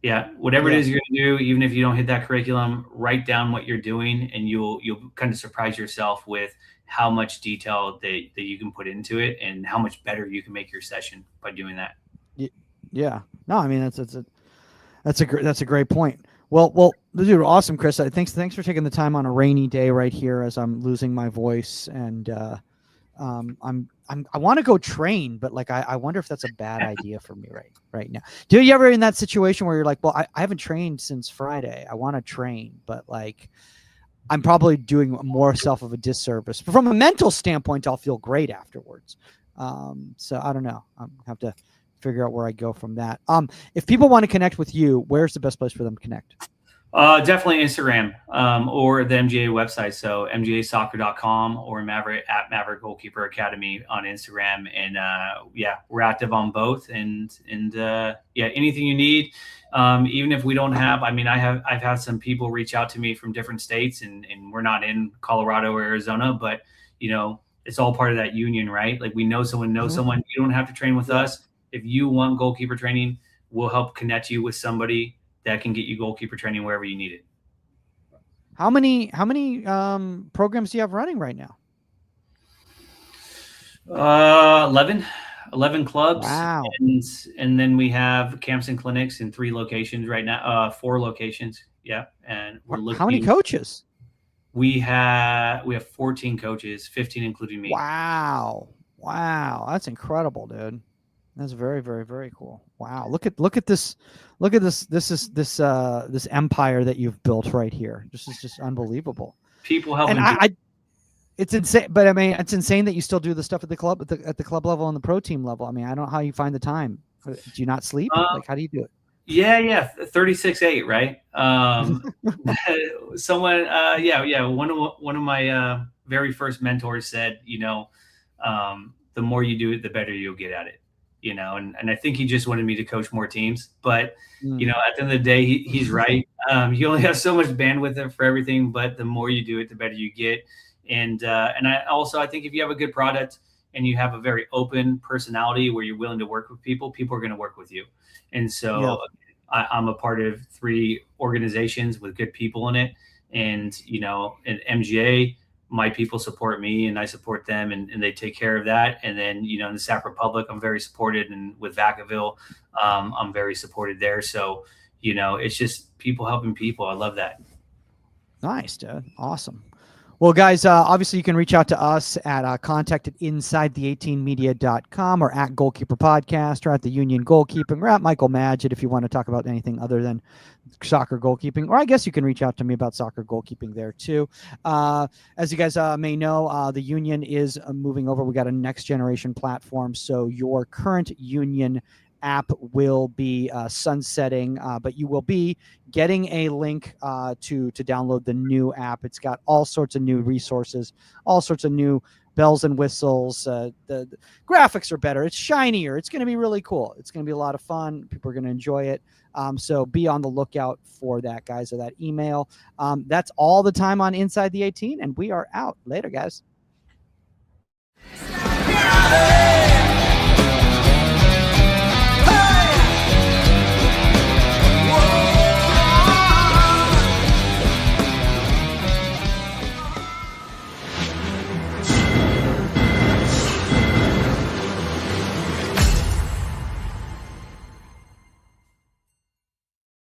Yeah. Whatever it is you're going to do, even if you don't hit that curriculum, write down what you're doing, and you'll kind of surprise yourself with how much detail that you can put into it and how much better you can make your session by doing that. Yeah. No, I mean, that's a great point. Well, dude, awesome, Kris. Thanks for taking the time on a rainy day right here as I'm losing my voice, and I want to go train, but like I wonder if that's a bad idea for me right now. Do you ever in that situation where you're like, well, I haven't trained since Friday. I want to train, but like I'm probably doing more self of a disservice. But from a mental standpoint, I'll feel great afterwards. So I don't know. I have to figure out where I go from that. If people want to connect with you, where's the best place for them to connect? Definitely Instagram or the MGA website. So mgasoccer.com or Maverick Goalkeeper Academy on Instagram. And we're active on both. And anything you need, even if we don't have, I mean, I've had some people reach out to me from different states, and we're not in Colorado or Arizona, but it's all part of that union, right? Like we know someone knows someone. You don't have to train with us. If you want goalkeeper training, we'll help connect you with somebody that can get you goalkeeper training wherever you need it. How many programs do you have running right now? 11 clubs. Wow. And then we have camps and clinics in 3 locations right now, 4 locations. Yeah. And we're looking. How many coaches? We have 14 coaches, 15 including me. Wow. That's incredible, dude. That's very, very, very cool. Wow. Look at this. This empire that you've built right here. This is just unbelievable. People helping. And it's insane, but I mean, it's insane that you still do the stuff at the club, at the club level and the pro team level. I mean, I don't know how you find the time. Do you not sleep? Like, how do you do it? Yeah. 36/8, right? Someone, one of my very first mentors said, the more you do it, the better you'll get at it. And I think he just wanted me to coach more teams. But, at the end of the day, he's right. You only have so much bandwidth for everything, but the more you do it, the better you get. And I think if you have a good product and you have a very open personality where you're willing to work with people are going to work with you. And so I'm a part of 3 organizations with good people in it. And, at MGA, my people support me and I support them, and they take care of that. And then, in the Sac Republic, I'm very supported. And with Vacaville, I'm very supported there. So, it's just people helping people. I love that. Nice, dude. Awesome. Well, guys, obviously you can reach out to us at contact@insidethe18media.com or at Goalkeeper Podcast or at the Union Goalkeeping or at Michael Madgett if you want to talk about anything other than soccer goalkeeping. Or I guess you can reach out to me about soccer goalkeeping there too. As you guys may know, the Union is moving over. We got a next generation platform. So your current Union app will be sunsetting, but you will be getting a link to download the new app. It's got all sorts of new resources, all sorts of new bells and whistles. The graphics are better. It's shinier. It's going to be really cool. It's going to be a lot of fun. People are going to enjoy it. So be on the lookout for that, guys, or that email. That's all the time on Inside the 18, and we are out. Later, guys.